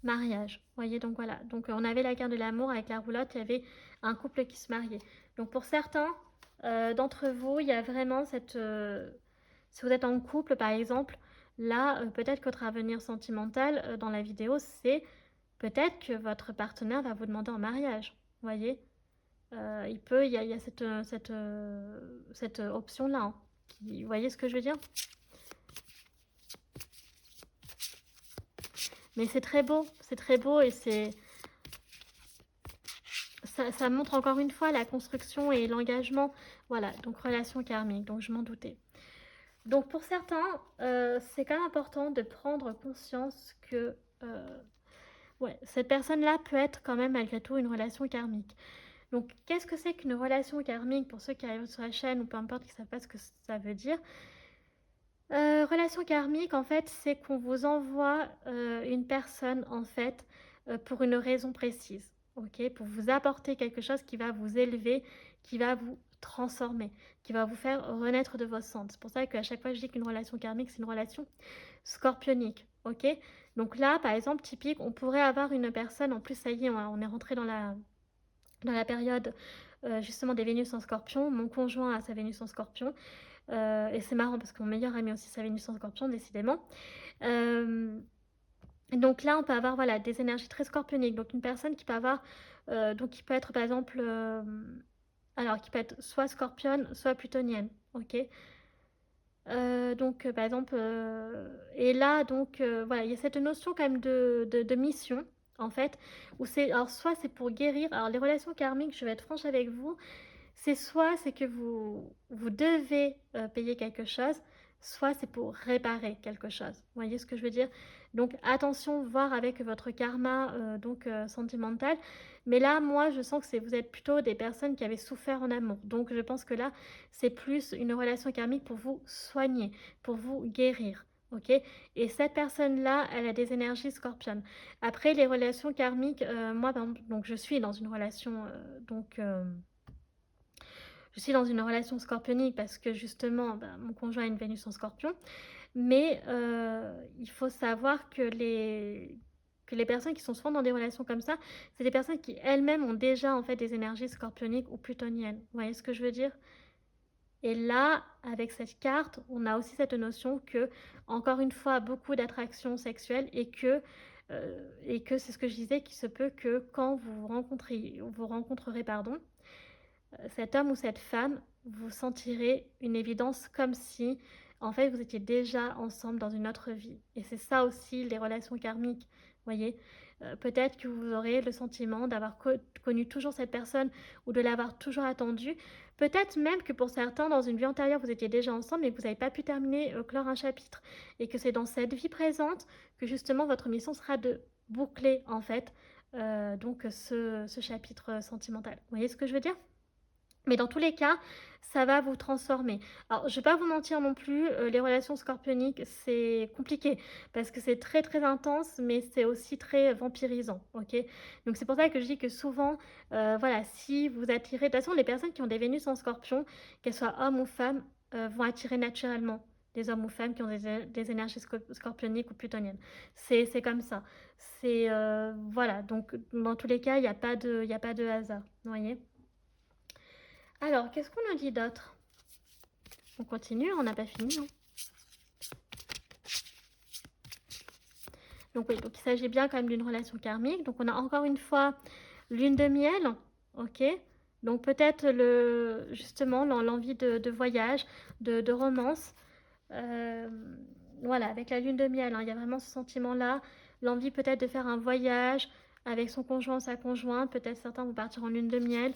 Mariage, vous voyez, donc voilà. Donc on avait la carte de l'amour avec la roulotte, il y avait un couple qui se mariait. Donc pour certains d'entre vous, il y a vraiment cette... si vous êtes en couple par exemple, là, peut-être que votre avenir sentimental dans la vidéo, c'est peut-être que votre partenaire va vous demander en mariage, vous voyez. Il y a cette option-là, hein, vous voyez ce que je veux dire? Mais c'est très beau et ça montre encore une fois la construction et l'engagement. Voilà, donc relation karmique, donc je m'en doutais. Donc pour certains, c'est quand même important de prendre conscience que ouais, cette personne-là peut être quand même malgré tout une relation karmique. Donc qu'est-ce que c'est qu'une relation karmique pour ceux qui arrivent sur la chaîne ou peu importe qui ne savent pas ce que ça veut dire? Relation karmique, en fait, c'est qu'on vous envoie une personne, en fait, pour une raison précise, ok? Pour vous apporter quelque chose qui va vous élever, qui va vous transformer, qui va vous faire renaître de vos cendres. C'est pour ça qu'à chaque fois, je dis qu'une relation karmique, c'est une relation scorpionique, ok? Donc là, par exemple, typique, on pourrait avoir une personne, en plus, ça y est, on est rentré dans la période justement des Vénus en scorpion. Mon conjoint a sa Vénus en scorpion. Et c'est marrant parce que mon meilleur ami aussi sa Vénus en scorpion, décidément. Donc là, on peut avoir voilà, des énergies très scorpioniques. Donc une personne qui peut avoir, donc qui peut être par exemple, alors qui peut être soit scorpionne, soit plutonienne, ok. Donc par exemple, et là donc voilà, il y a cette notion quand même de mission en fait, où c'est, alors soit c'est pour guérir, alors les relations karmiques, je vais être franche avec vous, c'est soit c'est que vous devez payer quelque chose, soit c'est pour réparer quelque chose. Vous voyez ce que je veux dire? Donc attention, voir avec votre karma sentimental. Mais là, moi, je sens que vous êtes plutôt des personnes qui avaient souffert en amour. Donc je pense que là, c'est plus une relation karmique pour vous soigner, pour vous guérir. Ok? Et cette personne-là, elle a des énergies scorpion. Après, les relations karmiques, moi, par exemple, donc je suis dans une relation je suis dans une relation scorpionique parce que justement, mon conjoint a une Vénus en scorpion. Mais il faut savoir que les personnes qui sont souvent dans des relations comme ça, c'est des personnes qui elles-mêmes ont déjà en fait des énergies scorpioniques ou plutoniennes. Vous voyez ce que je veux dire? Et là, avec cette carte, on a aussi cette notion que, encore une fois, beaucoup d'attraction sexuelle et que c'est ce que je disais, qu'il se peut que quand vous rencontrerez, pardon, cet homme ou cette femme, vous sentirez une évidence comme si, en fait, vous étiez déjà ensemble dans une autre vie. Et c'est ça aussi les relations karmiques, voyez. Peut-être que vous aurez le sentiment d'avoir connu toujours cette personne ou de l'avoir toujours attendue. Peut-être même que pour certains, dans une vie antérieure, vous étiez déjà ensemble mais que vous n'avez pas pu terminer, clore un chapitre. Et que c'est dans cette vie présente que justement votre mission sera de boucler, en fait, ce chapitre sentimental. Vous voyez ce que je veux dire? Mais dans tous les cas, ça va vous transformer. Alors, je vais pas vous mentir non plus, les relations scorpioniques, c'est compliqué parce que c'est très, très intense, mais c'est aussi très vampirisant, OK? Donc c'est pour ça que je dis que souvent, voilà, si vous attirez de toute façon, les personnes qui ont des Vénus en Scorpion, qu'elles soient hommes ou femmes, vont attirer naturellement des hommes ou femmes qui ont des énergies scorpioniques ou plutoniennes. C'est comme ça. Voilà, donc dans tous les cas, il y a pas de hasard, vous voyez? Alors, qu'est-ce qu'on a dit d'autre? On continue, on n'a pas fini. Hein. Donc oui, donc il s'agit bien quand même d'une relation karmique. Donc on a encore une fois lune de miel, ok. Donc peut-être justement l'envie de voyage, de romance. Euh, voilà, avec la lune de miel, hein, il y a vraiment ce sentiment-là. L'envie peut-être de faire un voyage avec son conjoint, sa conjointe. Peut-être certains vont partir en lune de miel.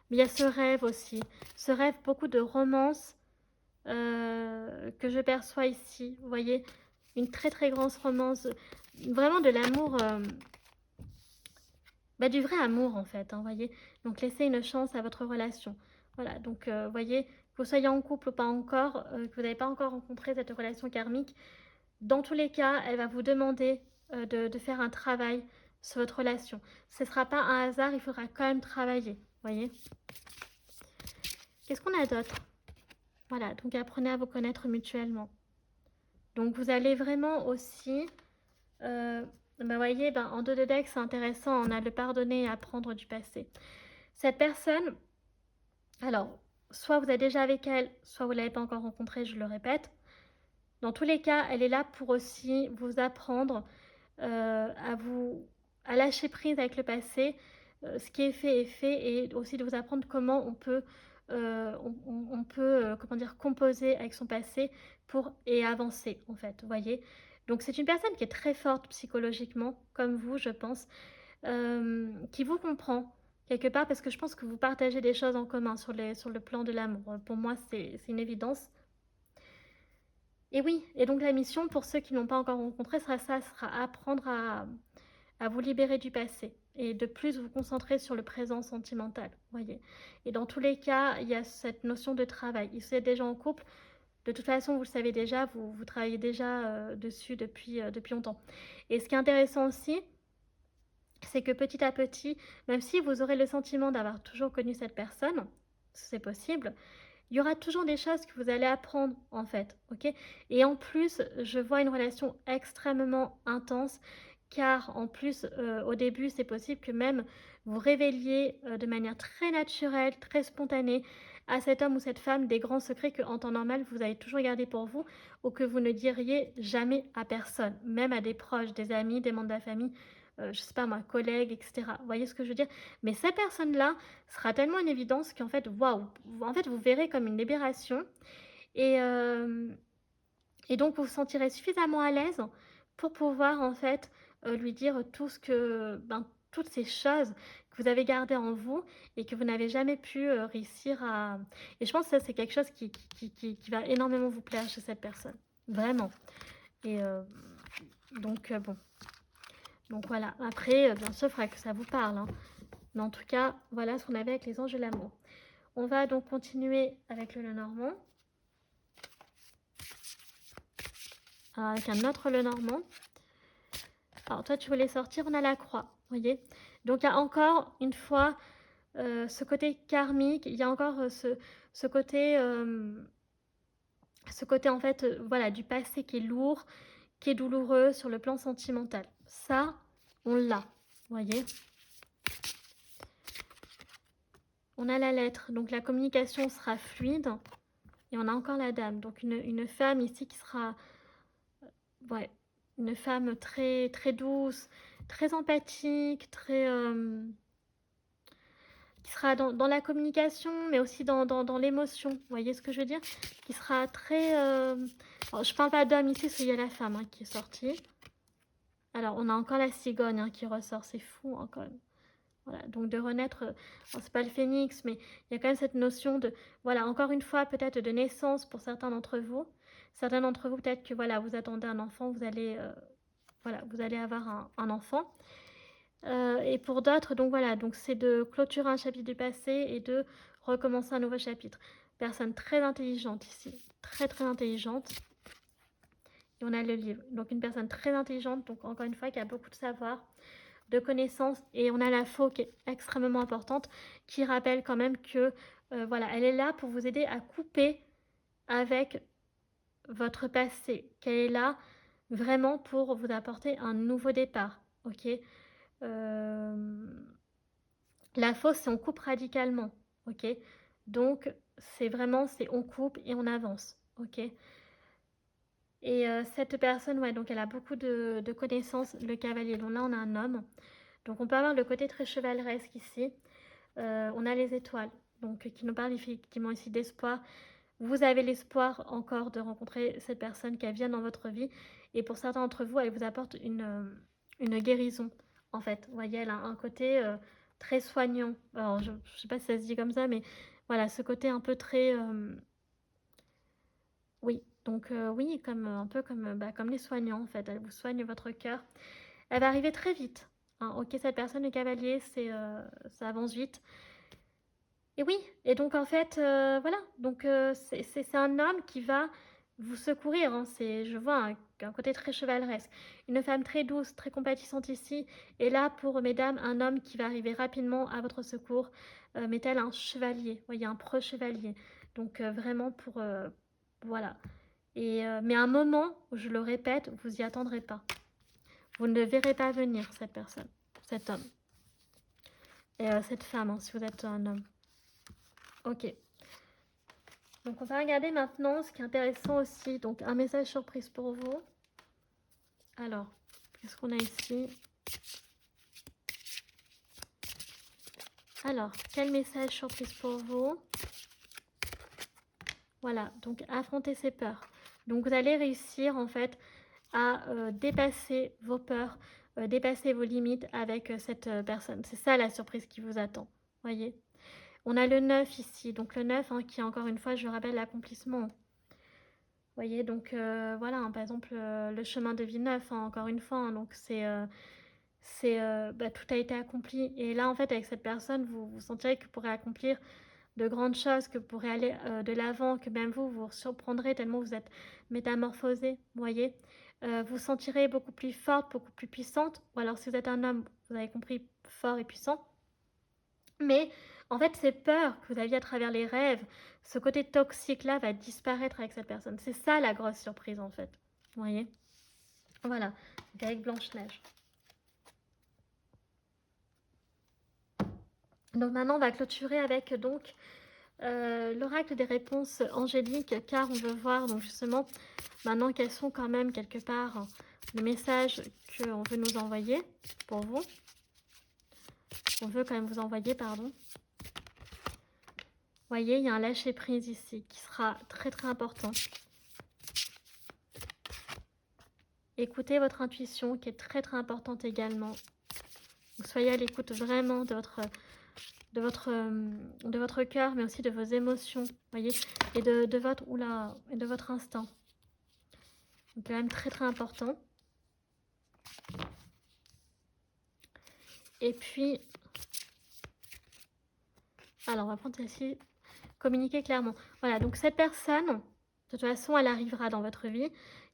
Mais il y a ce rêve aussi. Ce rêve, beaucoup de romance. Que je perçois ici. Vous voyez, une très très grande romance, vraiment de l'amour, du vrai amour en fait, hein, voyez. Donc laissez une chance à votre relation. Voilà, donc voyez, que vous soyez en couple ou pas encore, que vous n'avez pas encore rencontré cette relation karmique, dans tous les cas, elle va vous demander de faire un travail sur votre relation. Ce ne sera pas un hasard, il faudra quand même travailler, voyez. Qu'est-ce qu'on a d'autre? Voilà, donc apprenez à vous connaître mutuellement. Donc vous allez vraiment aussi, voyez, en dos de deck, c'est intéressant, on a le pardonner et apprendre du passé. Cette personne, alors, soit vous êtes déjà avec elle, soit vous ne l'avez pas encore rencontrée, je le répète. Dans tous les cas, elle est là pour aussi vous apprendre à lâcher prise avec le passé. Ce qui est fait, et aussi de vous apprendre comment on peut comment dire, composer avec son passé et avancer, en fait, vous voyez. Donc c'est une personne qui est très forte psychologiquement, comme vous, je pense, qui vous comprend quelque part, parce que je pense que vous partagez des choses en commun sur le plan de l'amour. Pour moi, c'est une évidence. Et oui, et donc la mission, pour ceux qui n'ont pas encore rencontré, sera apprendre à vous libérer du passé et de plus vous concentrer sur le présent sentimental, voyez. Et dans tous les cas, il y a cette notion de travail. Si vous êtes déjà en couple, de toute façon, vous le savez déjà, vous travaillez déjà dessus depuis longtemps. Et ce qui est intéressant aussi, c'est que petit à petit, même si vous aurez le sentiment d'avoir toujours connu cette personne, c'est possible, il y aura toujours des choses que vous allez apprendre en fait, ok. Et en plus, je vois une relation extrêmement intense, car en plus, au début, c'est possible que même vous révéliez de manière très naturelle, très spontanée, à cet homme ou cette femme des grands secrets que en temps normal vous avez toujours gardés pour vous, ou que vous ne diriez jamais à personne, même à des proches, des amis, des membres de la famille, je sais pas moi, collègues, etc. Vous voyez ce que je veux dire? Mais cette personne-là sera tellement une évidence qu'en fait, waouh, en fait, vous verrez comme une libération. Et, euh, et donc, vous vous sentirez suffisamment à l'aise pour pouvoir, en fait, lui dire toutes ces choses que vous avez gardé en vous et que vous n'avez jamais pu réussir à... Et je pense que ça, c'est quelque chose qui va énormément vous plaire chez cette personne. Vraiment. Et bon. Donc voilà. Après, bien sûr, il faudra que ça vous parle. Hein. Mais en tout cas, voilà ce qu'on avait avec les anges de l'amour. On va donc continuer avec le Lenormand. Avec un autre Lenormand. Alors toi, tu voulais sortir, on a la croix. Vous voyez. Donc il y a encore une fois ce côté karmique. Il y a encore ce côté en fait, voilà, du passé qui est lourd, qui est douloureux sur le plan sentimental. Ça, on l'a. Vous voyez. On a la lettre, donc la communication sera fluide. Et on a encore la dame, donc une femme ici qui sera, ouais, une femme très, très douce, très empathique, très, qui sera dans la communication, mais aussi dans l'émotion. Vous voyez ce que je veux dire? Qui sera très... Alors, je parle pas d'homme ici, parce qu'il y a la femme hein, qui est sortie. Alors, on a encore la cigogne hein, qui ressort, c'est fou hein, quand même. Voilà, donc de renaître, c'est pas le phénix, mais il y a quand même cette notion de, voilà, encore une fois, peut-être de naissance pour certains d'entre vous. Certains d'entre vous, peut-être que, voilà, vous attendez un enfant, vous allez, voilà, vous allez avoir un enfant. Et pour d'autres, donc voilà, donc c'est de clôturer un chapitre du passé et de recommencer un nouveau chapitre. Personne très intelligente ici, très très intelligente. Et on a le livre, donc une personne très intelligente, donc encore une fois, qui a beaucoup de savoir, de connaissances, et on a la faux qui est extrêmement importante, qui rappelle quand même que voilà, elle est là pour vous aider à couper avec votre passé, qu'elle est là vraiment pour vous apporter un nouveau départ, ok. La fausse, c'est on coupe radicalement, ok. Donc c'est vraiment, c'est on coupe et on avance, ok. Et cette personne, ouais, donc elle a beaucoup de connaissances, le cavalier. Donc là, on a un homme. Donc on peut avoir le côté très chevaleresque ici. On a les étoiles, donc qui nous parlent effectivement ici d'espoir. Vous avez l'espoir encore de rencontrer cette personne qui vient dans votre vie. Et pour certains d'entre vous, elle vous apporte une guérison, en fait. Vous voyez, elle a un côté très soignant. Alors, je ne sais pas si ça se dit comme ça, mais voilà, ce côté un peu très... oui, donc oui, comme, un peu comme les soignants, en fait. Elle vous soigne votre cœur. Elle va arriver très vite. Hein. Ok, cette personne, le cavalier, ça avance vite. Et oui, et donc en fait, voilà, donc c'est un homme qui va vous secourir, hein. Je vois un côté très chevaleresque. Une femme très douce, très compatissante ici, et là pour mesdames, un homme qui va arriver rapidement à votre secours, mais tel un chevalier, vous voyez, un pro-chevalier. Donc vraiment voilà. Mais à un moment, je le répète, vous y attendrez pas. Vous ne le verrez pas venir, cette personne, cet homme. Et cette femme, hein, si vous êtes un homme. Ok. Donc on va regarder maintenant ce qui est intéressant aussi. Donc un message surprise pour vous. Alors, qu'est-ce qu'on a ici? Alors, quel message surprise pour vous? Voilà, donc affronter ses peurs. Donc vous allez réussir en fait à dépasser vos peurs, dépasser vos limites avec cette personne. C'est ça la surprise qui vous attend. Voyez? On a le 9 ici. Donc le 9 hein, qui est encore une fois, je le rappelle, l'accomplissement. Vous voyez, donc voilà, hein, par exemple, le chemin de vie 9, hein, encore une fois, hein, donc tout a été accompli. Et là, en fait, avec cette personne, vous sentirez que vous pourrez accomplir de grandes choses, que vous pourrez aller de l'avant, que même vous surprendrez tellement vous êtes métamorphosé, vous voyez. Vous sentirez beaucoup plus forte, beaucoup plus puissante, ou alors si vous êtes un homme, vous avez compris, fort et puissant. Mais en fait, ces peurs que vous aviez à travers les rêves, ce côté toxique-là va disparaître avec cette personne. C'est ça la grosse surprise en fait. Vous voyez? Voilà, donc avec Blanche-Neige. Donc maintenant, on va clôturer avec donc l'oracle des réponses angéliques, car on veut voir donc justement maintenant quels sont quand même quelque part les messages qu'on veut nous envoyer pour vous. On veut quand même vous envoyer, pardon. Vous voyez, il y a un lâcher-prise ici qui sera très très important. Écoutez votre intuition qui est très très importante également. Donc, soyez à l'écoute vraiment de votre cœur, mais aussi de vos émotions, voyez, et de votre instinct. Donc, quand même très très important. Et puis, alors on va prendre celle-ci, communiquer clairement. Voilà, donc cette personne, de toute façon, elle arrivera dans votre vie,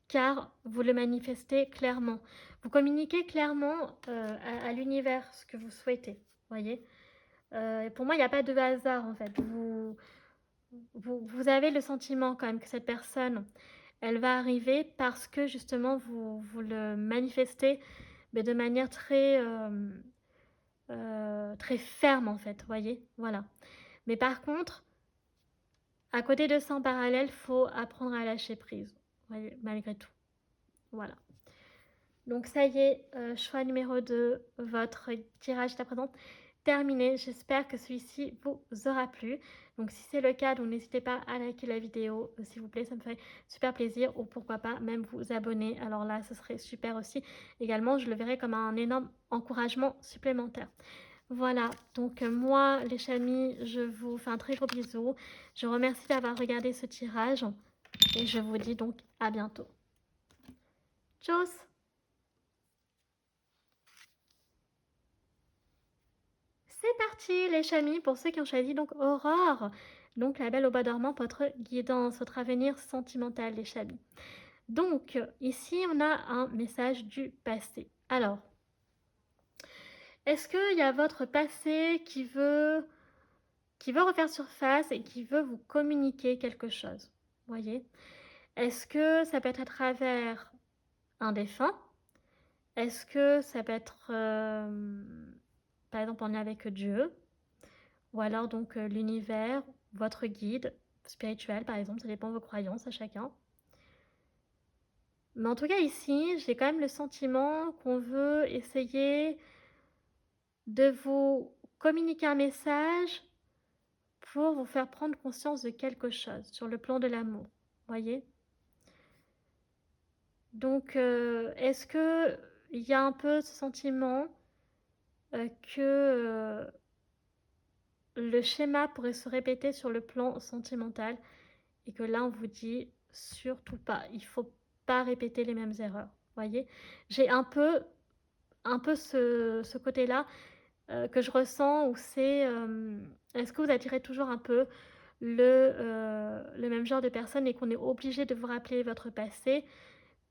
car vous le manifestez clairement. Vous communiquez clairement à l'univers ce que vous souhaitez, voyez. Et pour moi, il n'y a pas de hasard, en fait. Vous avez le sentiment quand même que cette personne, elle va arriver parce que justement, vous le manifestez, mais de manière très ferme, en fait, voyez. Voilà. Mais par contre, à côté de ça, en parallèle, il faut apprendre à lâcher prise, voyez, malgré tout. Voilà. Donc ça y est, choix numéro 2, votre tirage est à présent terminé. J'espère que celui-ci vous aura plu. Donc si c'est le cas, donc n'hésitez pas à liker la vidéo, s'il vous plaît, ça me fait super plaisir. Ou pourquoi pas même vous abonner. Alors là, ce serait super aussi. Également, je le verrai comme un énorme encouragement supplémentaire. Voilà, donc moi, les chamis, je vous fais un très gros bisou. Je vous remercie d'avoir regardé ce tirage. Et je vous dis donc à bientôt. Tchuss! C'est parti les chamis, pour ceux qui ont choisi donc Aurore, donc la belle au bois dormant pour votre guidance, votre avenir sentimental les chamis. Donc ici on a un message du passé. Alors, est-ce qu'il y a votre passé qui veut refaire surface et qui veut vous communiquer quelque chose? Voyez? Est-ce que ça peut être à travers un défunt? Est-ce que ça peut être par exemple en lien avec Dieu? Ou alors donc l'univers, votre guide spirituel par exemple, ça dépend de vos croyances à chacun. Mais en tout cas ici, j'ai quand même le sentiment qu'on veut essayer de vous communiquer un message pour vous faire prendre conscience de quelque chose sur le plan de l'amour, voyez. Donc est-ce que il y a un peu ce sentiment que le schéma pourrait se répéter sur le plan sentimental et que là on vous dit surtout pas, il faut pas répéter les mêmes erreurs, voyez. J'ai un peu ce côté-là que je ressens où c'est est-ce que vous attirez toujours un peu le même genre de personne et qu'on est obligé de vous rappeler votre passé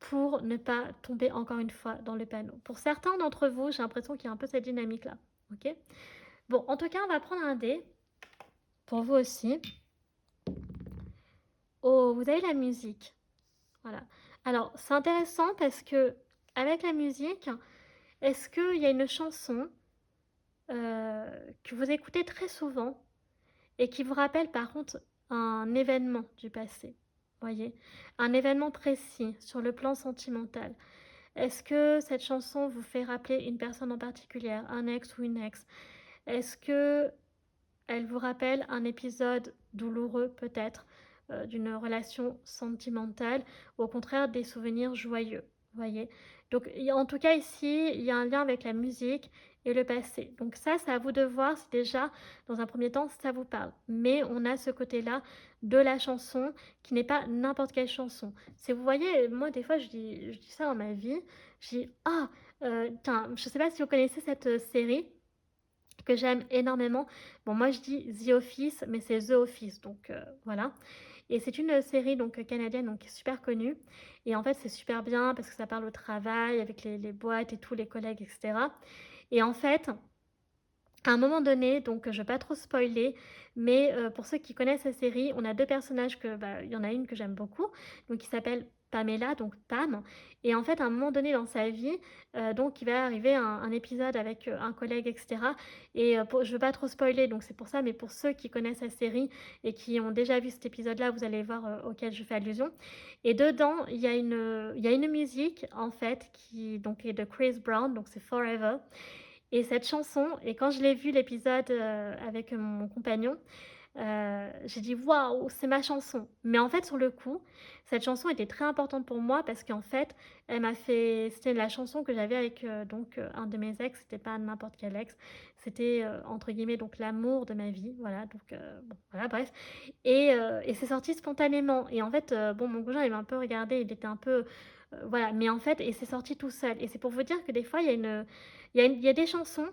pour ne pas tomber encore une fois dans le panneau. Pour certains d'entre vous, j'ai l'impression qu'il y a un peu cette dynamique-là, ok. Bon, en tout cas, on va prendre un dé pour vous aussi. Oh, vous avez la musique. Voilà. Alors, c'est intéressant parce que avec la musique, est-ce qu'il y a une chanson que vous écoutez très souvent et qui vous rappelle par contre un événement du passé? Voyez, un événement précis sur le plan sentimental. Est-ce que cette chanson vous fait rappeler une personne en particulier, un ex ou une ex? Est-ce que elle vous rappelle un épisode douloureux peut-être d'une relation sentimentale ou au contraire des souvenirs joyeux, voyez. Donc en tout cas ici, il y a un lien avec la musique et le passé. Donc ça, c'est à vous de voir si déjà, dans un premier temps, ça vous parle. Mais on a ce côté-là de la chanson qui n'est pas n'importe quelle chanson. C'est, vous voyez, moi des fois je dis ça dans ma vie, je dis ah, tiens, je sais pas si vous connaissez cette série que j'aime énormément. Bon, moi je dis The Office, mais c'est The Office, donc voilà. Et c'est une série donc canadienne, donc super connue. Et en fait, c'est super bien parce que ça parle au travail, avec les boîtes et tous les collègues, etc. Et en fait, à un moment donné, donc je ne vais pas trop spoiler, mais pour ceux qui connaissent la série, on a deux personnages que, il y en a une que j'aime beaucoup, donc qui s'appelle Pamela, donc Pam. Et en fait, à un moment donné dans sa vie, donc il va arriver un épisode avec un collègue, etc. Et je ne veux pas trop spoiler, donc c'est pour ça, mais pour ceux qui connaissent la série et qui ont déjà vu cet épisode-là, vous allez voir auquel je fais allusion. Et dedans, il y a une musique, en fait, qui donc, est de Chris Brown, donc c'est Forever. Et cette chanson, et quand je l'ai vu l'épisode avec mon compagnon, j'ai dit: «Waouh, c'est ma chanson». Mais en fait, sur le coup, cette chanson était très importante pour moi parce qu'en fait, elle m'a fait c'était la chanson que j'avais avec, un de mes ex, c'était pas n'importe quel ex, c'était, entre guillemets, donc «l'amour de ma vie», voilà, bon, voilà, bref et c'est sorti spontanément et en fait, bon, mon conjoint, il m'a un peu regardé, il était un peu, voilà, mais en fait et c'est sorti tout seul et c'est pour vous dire que des fois, il y a des chansons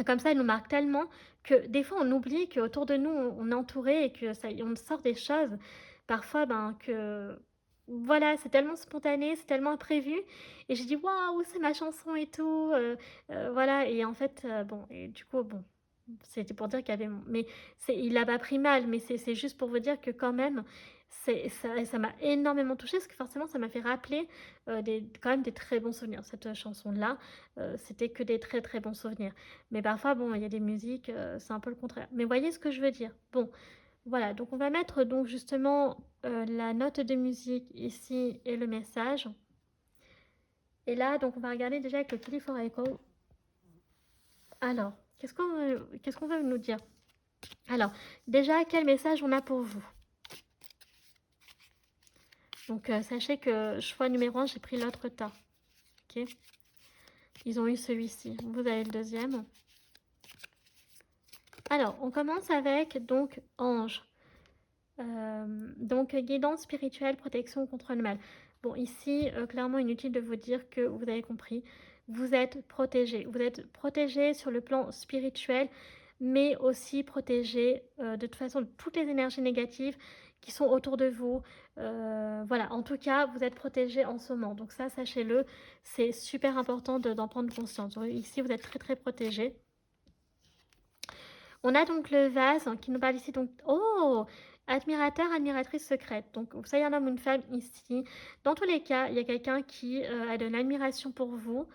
comme ça, elles nous marquent tellement que des fois, on oublie qu'autour de nous, on est entouré et que ça on sort des choses parfois, ben, que voilà, c'est tellement spontané, c'est tellement imprévu et j'ai dit: «Waouh, c'est ma chanson et tout», voilà et en fait, bon et du coup, bon, c'était pour dire qu'il y avait mais il l'a pas pris mal, mais c'est juste pour vous dire que quand même, ça m'a énormément touchée parce que forcément, ça m'a fait rappeler, des quand même des très bons souvenirs. Cette, chanson-là, c'était que des très, très bons souvenirs. Mais parfois, bon, il y a des musiques, c'est un peu le contraire. Mais voyez ce que je veux dire? Bon, voilà, donc on va mettre donc justement, la note de musique ici et le message. Et là, donc on va regarder déjà avec le Kelly for Echo. Alors, qu'est-ce qu'on veut nous dire? Alors, déjà, quel message on a pour vous? Donc, sachez que choix numéro 1, j'ai pris l'autre tas. Ok? Ils ont eu celui-ci. Vous avez le deuxième. Alors, on commence avec donc ange. Donc, guidance spirituelle, protection contre le mal. Bon, ici, clairement, inutile de vous dire que vous avez compris. Vous êtes protégé. Vous êtes protégé sur le plan spirituel, mais aussi protégé de toute façon de toutes les énergies négatives qui sont autour de vous. Voilà, en tout cas, vous êtes protégé en ce moment. Donc ça, sachez-le, c'est super important d'en prendre conscience. Donc, ici, vous êtes très, très protégé. On a donc le vase qui nous parle ici. Donc, oh, admirateur, admiratrice secrète. Donc, vous soyez un homme ou une femme ici. Dans tous les cas, il y a quelqu'un qui a de l'admiration pour vous,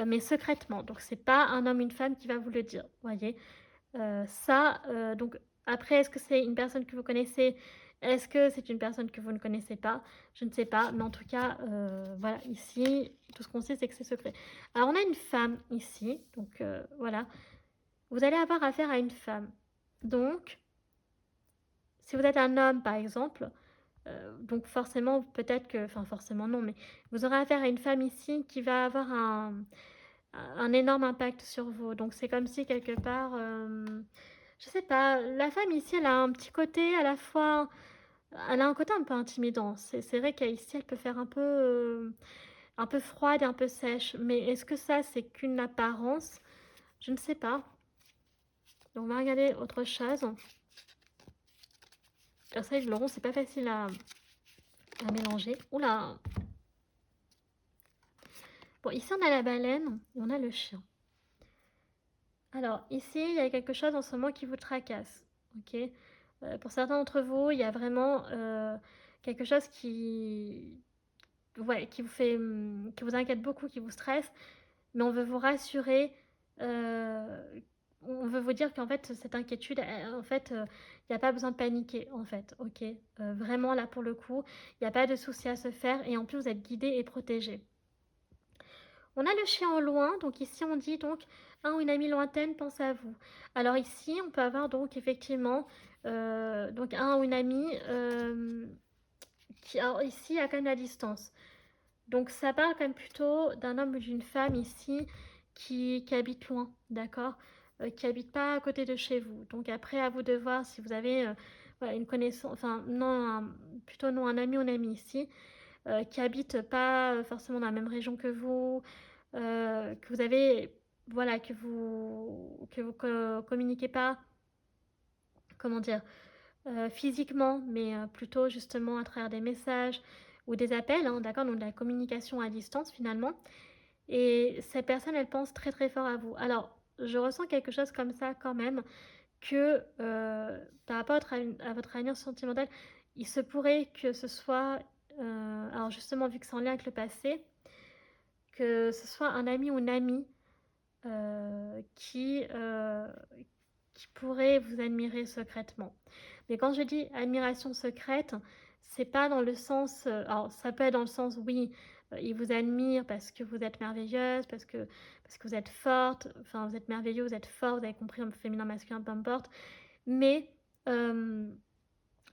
mais secrètement. Donc, c'est pas un homme ou une femme qui va vous le dire. Voyez. Donc, après, est-ce que c'est une personne que vous connaissez? Est-ce que c'est une personne que vous ne connaissez pas? Je ne sais pas, mais en tout cas, voilà, ici, tout ce qu'on sait, c'est que c'est secret. Alors, on a une femme ici, donc voilà. Vous allez avoir affaire à une femme. Donc, si vous êtes un homme, par exemple, donc forcément, peut-être que, enfin forcément non, mais vous aurez affaire à une femme ici qui va avoir un énorme impact sur vous. Donc c'est comme si quelque part, je sais pas, la femme ici, elle a un petit côté à la fois, elle a un côté un peu intimidant. C'est vrai qu'ici, elle peut faire un peu froide et un peu sèche. Mais est-ce que ça, c'est qu'une apparence? Je ne sais pas. Donc on va regarder autre chose. Alors ça, le rond, c'est pas facile à mélanger. Oula! Bon, ici, on a la baleine et on a le chien. Alors, ici, il y a quelque chose en ce moment qui vous tracasse. Ok? Pour certains d'entre vous, il y a vraiment quelque chose ouais, qui vous inquiète beaucoup, qui vous stresse. Mais on veut vous rassurer. On veut vous dire qu'en fait, cette inquiétude, en fait, il n'y a pas besoin de paniquer, en fait. Ok? Vraiment, là, pour le coup, il n'y a pas de souci à se faire. Et en plus, vous êtes guidé et protégé. On a le chien au loin, donc ici on dit donc un ou une amie lointaine pense à vous. Alors ici on peut avoir donc effectivement donc un ou une amie qui alors, ici a quand même la distance. Donc ça parle quand même plutôt d'un homme ou d'une femme ici qui habite loin, d'accord, qui habite pas à côté de chez vous. Donc après à vous de voir si vous avez voilà, une connaissance, enfin non, plutôt non un ami ou une amie ici qui habite pas forcément dans la même région que vous, que vous avez, voilà, que vous communiquez pas, comment dire, physiquement, mais plutôt justement à travers des messages ou des appels, hein, d'accord, donc de la communication à distance finalement. Et cette personne, elle pense très très fort à vous. Alors, je ressens quelque chose comme ça quand même, que par rapport à votre avenir sentimental, il se pourrait que ce soit, alors justement vu que c'est en lien avec le passé, que ce soit un ami ou une amie euh, qui, euh, qui pourrait vous admirer secrètement. Mais quand je dis admiration secrète, c'est pas dans le sens. Alors, ça peut être dans le sens, oui, il vous admire parce que vous êtes merveilleuse, parce que vous êtes forte, enfin, vous êtes merveilleux, vous êtes fort, vous avez compris, un féminin, masculin, peu importe. Mais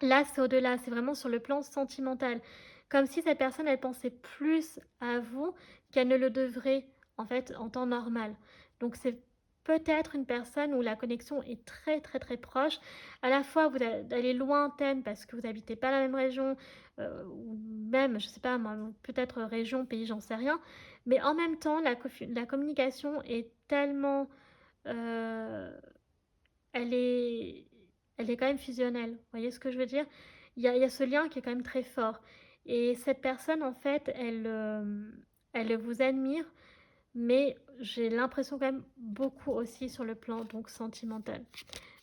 Là, c'est au-delà, c'est vraiment sur le plan sentimental. Comme si cette personne, elle pensait plus à vous qu'elle ne le devrait, en fait, en temps normal. Donc, c'est peut-être une personne où la connexion est très, très, très proche. À la fois, elle est lointaine parce que vous n'habitez pas la même région, ou même, je sais pas moi, peut-être région, pays, j'en sais rien. Mais en même temps, la communication est tellement... euh, elle est, elle est quand même fusionnelle. Vous voyez ce que je veux dire? Il y a ce lien qui est quand même très fort. Et cette personne, en fait, elle vous admire, mais j'ai l'impression quand même beaucoup aussi sur le plan donc sentimental,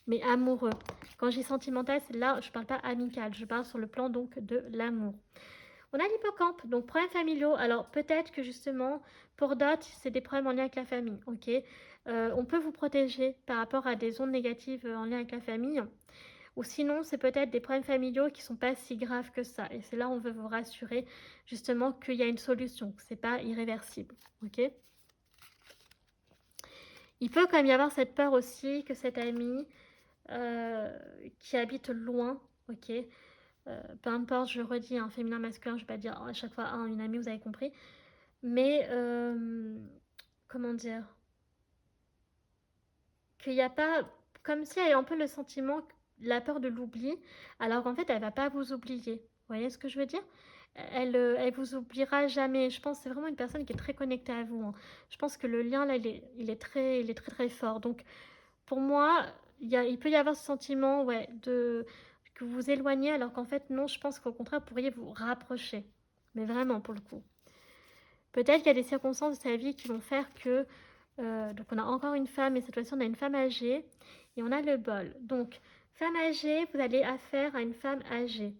mais amoureux. Quand je dis sentimental, c'est là, je parle pas amical, je parle sur le plan donc de l'amour. On a l'hippocampe, donc problèmes familiaux. Alors peut-être que justement, pour d'autres, c'est des problèmes en lien avec la famille, ok. On peut vous protéger par rapport à des ondes négatives en lien avec la famille. Ou sinon, c'est peut-être des problèmes familiaux qui sont pas si graves que ça. Et c'est là où on veut vous rassurer justement qu'il y a une solution, que c'est pas irréversible, ok. Il peut quand même y avoir cette peur aussi que cet ami qui habite loin, ok, peu importe, je redis, un féminin, masculin, je vais pas dire à chaque fois une amie, vous avez compris. Mais, comment dire? Qu'il n'y a pas... Comme si elle a un peu le sentiment, la peur de l'oubli, alors qu'en fait, elle va pas vous oublier. Vous voyez ce que je veux dire? Elle vous oubliera jamais. Je pense que c'est vraiment une personne qui est très connectée à vous, hein. Je pense que le lien, là, il est très, très fort. Donc, pour moi, il peut y avoir ce sentiment, ouais, que vous vous éloignez, alors qu'en fait, non, je pense qu'au contraire, vous pourriez vous rapprocher. Mais vraiment, pour le coup. Peut-être qu'il y a des circonstances de sa vie qui vont faire que... donc on a encore une femme, et cette fois-ci on a une femme âgée, et on a le bol. Donc, femme âgée, vous allez affaire à une femme âgée.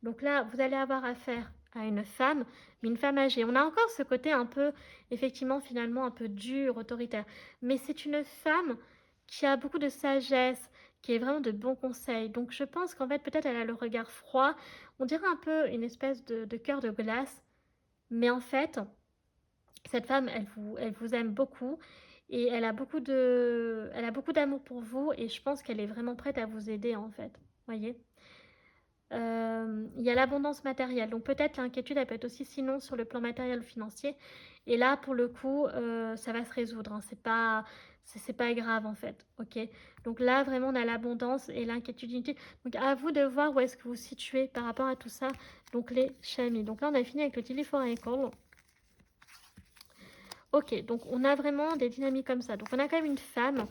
Donc là, vous allez avoir affaire à une femme, mais une femme âgée. On a encore ce côté un peu, effectivement, finalement, un peu dur, autoritaire. Mais c'est une femme qui a beaucoup de sagesse, qui est vraiment de bons conseils. Donc je pense qu'en fait, peut-être elle a le regard froid. On dirait un peu une espèce de cœur de glace. Mais en fait, cette femme, elle vous aime beaucoup et elle a beaucoup d'amour pour vous et je pense qu'elle est vraiment prête à vous aider en fait. Voyez. Il y a l'abondance matérielle, donc peut-être l'inquiétude elle peut être aussi sinon sur le plan matériel ou financier. Et là pour le coup, ça va se résoudre, hein. C'est pas grave en fait, ok. Donc là vraiment on a l'abondance et l'inquiétude inutile. Donc à vous de voir où est-ce que vous vous situez par rapport à tout ça. Donc les chamis. Donc là on a fini avec le Telephone. Ok, donc on a vraiment des dynamiques comme ça. Donc on a quand même une femme.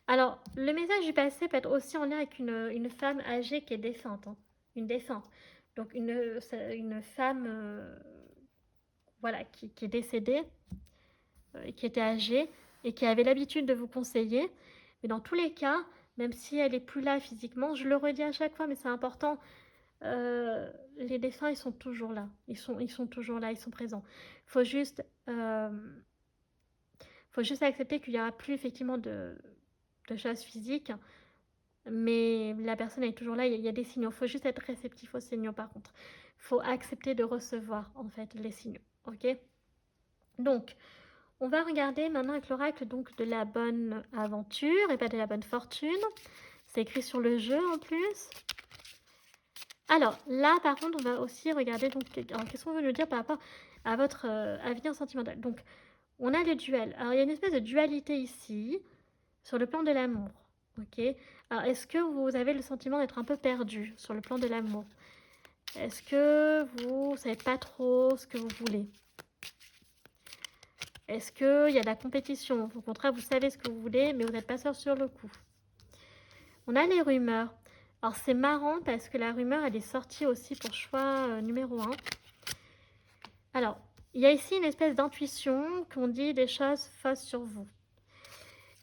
Alors, le message du passé peut être aussi en lien avec une femme âgée qui est défunte, hein. Une défunte. Donc une femme voilà, qui est décédée, qui était âgée et qui avait l'habitude de vous conseiller. Mais dans tous les cas, même si elle est plus là physiquement, je le redis à chaque fois, mais c'est important, les défunts, ils sont toujours là. Ils sont toujours là, ils sont présents. Il faut juste accepter qu'il n'y aura plus effectivement de choses physiques, mais la personne est toujours là, il y a des signaux. Il faut juste être réceptif aux signaux par contre. Il faut accepter de recevoir en fait les signaux, ok. Donc, on va regarder maintenant avec l'oracle donc de la bonne aventure et pas de la bonne fortune. C'est écrit sur le jeu en plus. Alors, là par contre, on va aussi regarder donc, qu'est-ce qu'on veut nous dire par rapport à votre avenir sentimental. Donc, on a le duel. Alors, il y a une espèce de dualité ici, sur le plan de l'amour. Ok. Alors, est-ce que vous avez le sentiment d'être un peu perdu sur le plan de l'amour? Est-ce que vous ne savez pas trop ce que vous voulez? Est-ce qu'il y a de la compétition? Au contraire, vous savez ce que vous voulez, mais vous n'êtes pas sûr sur le coup. On a les rumeurs. Alors, c'est marrant parce que la rumeur, elle est sortie aussi pour choix numéro 1. Alors, il y a ici une espèce d'intuition qu'on dit des choses fausses sur vous.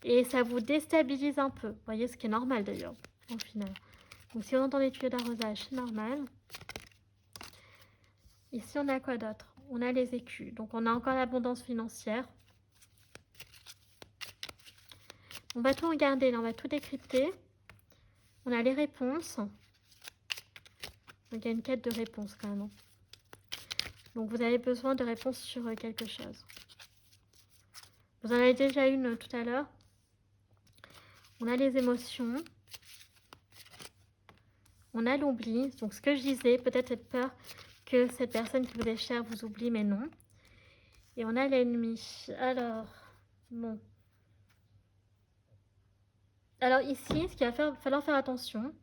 Et ça vous déstabilise un peu. Vous voyez, ce qui est normal d'ailleurs, au final. Donc, si on entend des tuyaux d'arrosage, c'est normal. Ici, on a quoi d'autre? On a les écus. Donc, on a encore l'abondance financière. On va tout regarder, là, on va tout décrypter. On a les réponses. Donc, il y a une quête de réponse quand même. Donc, vous avez besoin de réponses sur quelque chose. Vous en avez déjà une tout à l'heure. On a les émotions. On a l'oubli. Donc, ce que je disais, peut-être cette peur que cette personne qui vous est chère vous oublie, mais non. Et on a l'ennemi. Alors, bon. Alors ici, ce qu'il va falloir faire attention.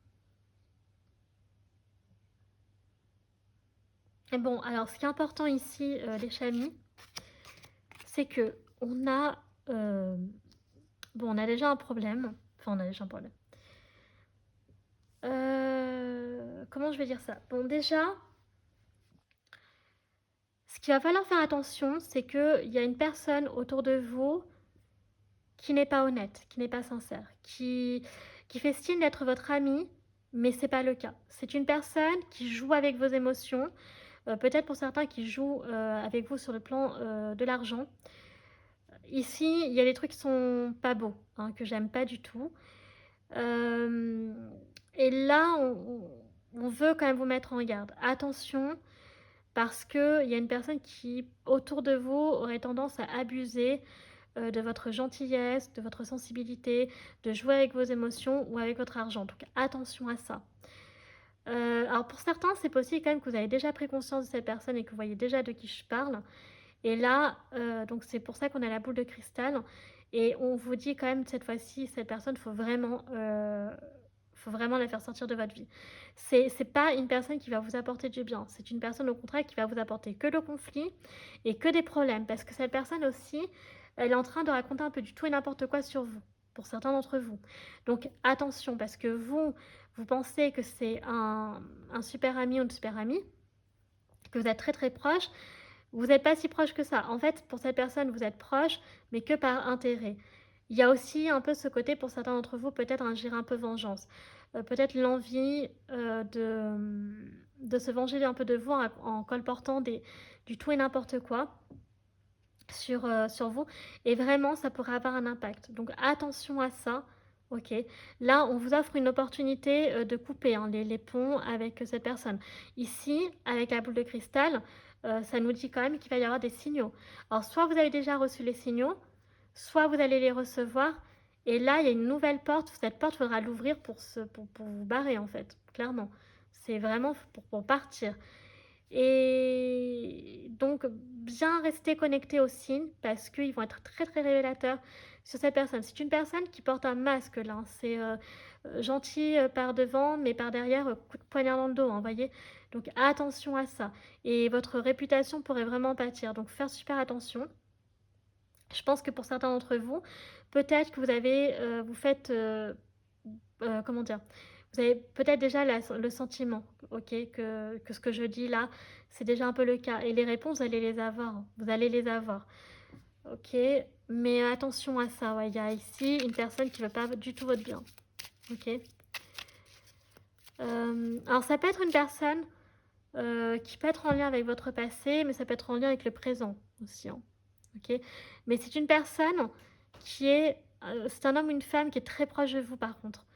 Et bon, alors ce qui est important ici, les chamis, c'est que on a, bon, on a déjà un problème. Enfin, on a déjà un problème. Comment je vais dire ça? Bon, déjà, ce qu'il va falloir faire attention, c'est qu'il y a une personne autour de vous qui n'est pas honnête, qui n'est pas sincère, qui fait style d'être votre ami, mais c'est pas le cas. C'est une personne qui joue avec vos émotions, peut-être pour certains qui jouent avec vous sur le plan de l'argent. Ici, il y a des trucs qui sont pas beaux, hein, que j'aime pas du tout. Et là, on veut quand même vous mettre en garde. Attention, parce qu'il y a une personne qui, autour de vous, aurait tendance à abuser de votre gentillesse, de votre sensibilité, de jouer avec vos émotions ou avec votre argent. Donc attention à ça. Alors pour certains, c'est possible quand même que vous avez déjà pris conscience de cette personne et que vous voyez déjà de qui je parle. Et là, donc c'est pour ça qu'on a la boule de cristal. Et on vous dit quand même cette fois-ci, cette personne, faut vraiment la faire sortir de votre vie. C'est pas une personne qui va vous apporter du bien. C'est une personne au contraire qui va vous apporter que le conflit et que des problèmes. Parce que cette personne aussi, elle est en train de raconter un peu du tout et n'importe quoi sur vous, pour certains d'entre vous. Donc attention, parce que vous pensez que c'est un super ami ou une super amie, que vous êtes très très proche. Vous n'êtes pas si proche que ça. En fait, pour cette personne, vous êtes proche, mais que par intérêt. Il y a aussi un peu ce côté, pour certains d'entre vous, peut-être un un peu vengeance. Peut-être l'envie de se venger un peu de vous en colportant du tout et n'importe quoi sur vous. Et vraiment, ça pourrait avoir un impact. Donc attention à ça. Ok. Là, on vous offre une opportunité de couper hein, les ponts avec cette personne. Ici, avec la boule de cristal, ça nous dit quand même qu'il va y avoir des signaux. Alors, soit vous avez déjà reçu les signaux, soit vous allez les recevoir. Et là, il y a une nouvelle porte. Cette porte, il faudra l'ouvrir pour vous barrer, en fait, clairement. C'est vraiment pour partir. Et donc, bien rester connecté aux signes parce qu'ils vont être très très révélateurs sur cette personne. C'est une personne qui porte un masque là. Hein. C'est gentil par devant, mais par derrière, coup de poignard dans le dos, hein, voyez. Donc, attention à ça. Et votre réputation pourrait vraiment pâtir. Donc, faire super attention. Je pense que pour certains d'entre vous, peut-être que vous faites, comment dire, vous avez peut-être déjà le sentiment, ok, que ce que je dis là, c'est déjà un peu le cas. Et les réponses, vous allez les avoir. Hein. Vous allez les avoir. Ok, mais attention à ça. Ouais. Il y a ici une personne qui ne veut pas du tout votre bien. Ok. Alors ça peut être une personne qui peut être en lien avec votre passé, mais ça peut être en lien avec le présent aussi. Hein. Ok. Mais c'est une personne qui est... c'est un homme ou une femme qui est très proche de vous par contre.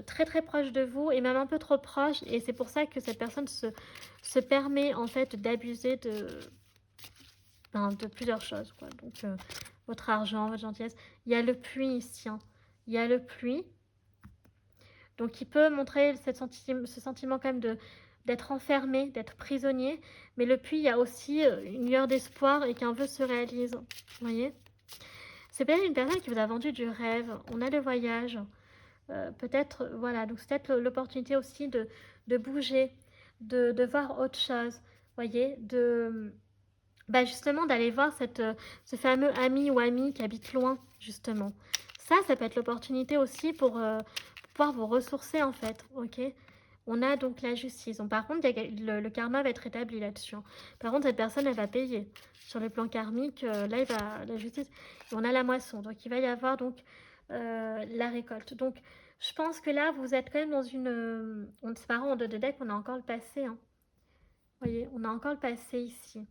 Très très proche de vous et même un peu trop proche et c'est pour ça que cette personne se permet en fait d'abuser de plusieurs choses quoi. Donc votre argent, votre gentillesse, il y a le puits ici hein. Il y a le puits donc il peut montrer ce sentiment quand même d'être enfermé, d'être prisonnier, mais le puits il y a aussi une lueur d'espoir et qu'un vœu se réalise, vous voyez. C'est peut-être une personne qui vous a vendu du rêve, on a le voyage. Peut-être, voilà, donc c'est peut-être l'opportunité aussi de bouger, de voir autre chose, voyez, justement d'aller voir ce fameux ami ou amie qui habite loin, justement. Ça peut être l'opportunité aussi pour pouvoir vous ressourcer, en fait, ok. On a donc la justice. Donc, par contre, le karma va être établi là-dessus. Hein. Par contre, cette personne, elle va payer. Sur le plan karmique, là, la justice, on a la moisson. Donc, il va y avoir donc la récolte. Donc, je pense que là, vous êtes quand même dans une... c'est marrant, en 2 de deck, on a encore le passé. Hein. Vous voyez, on a encore le passé ici.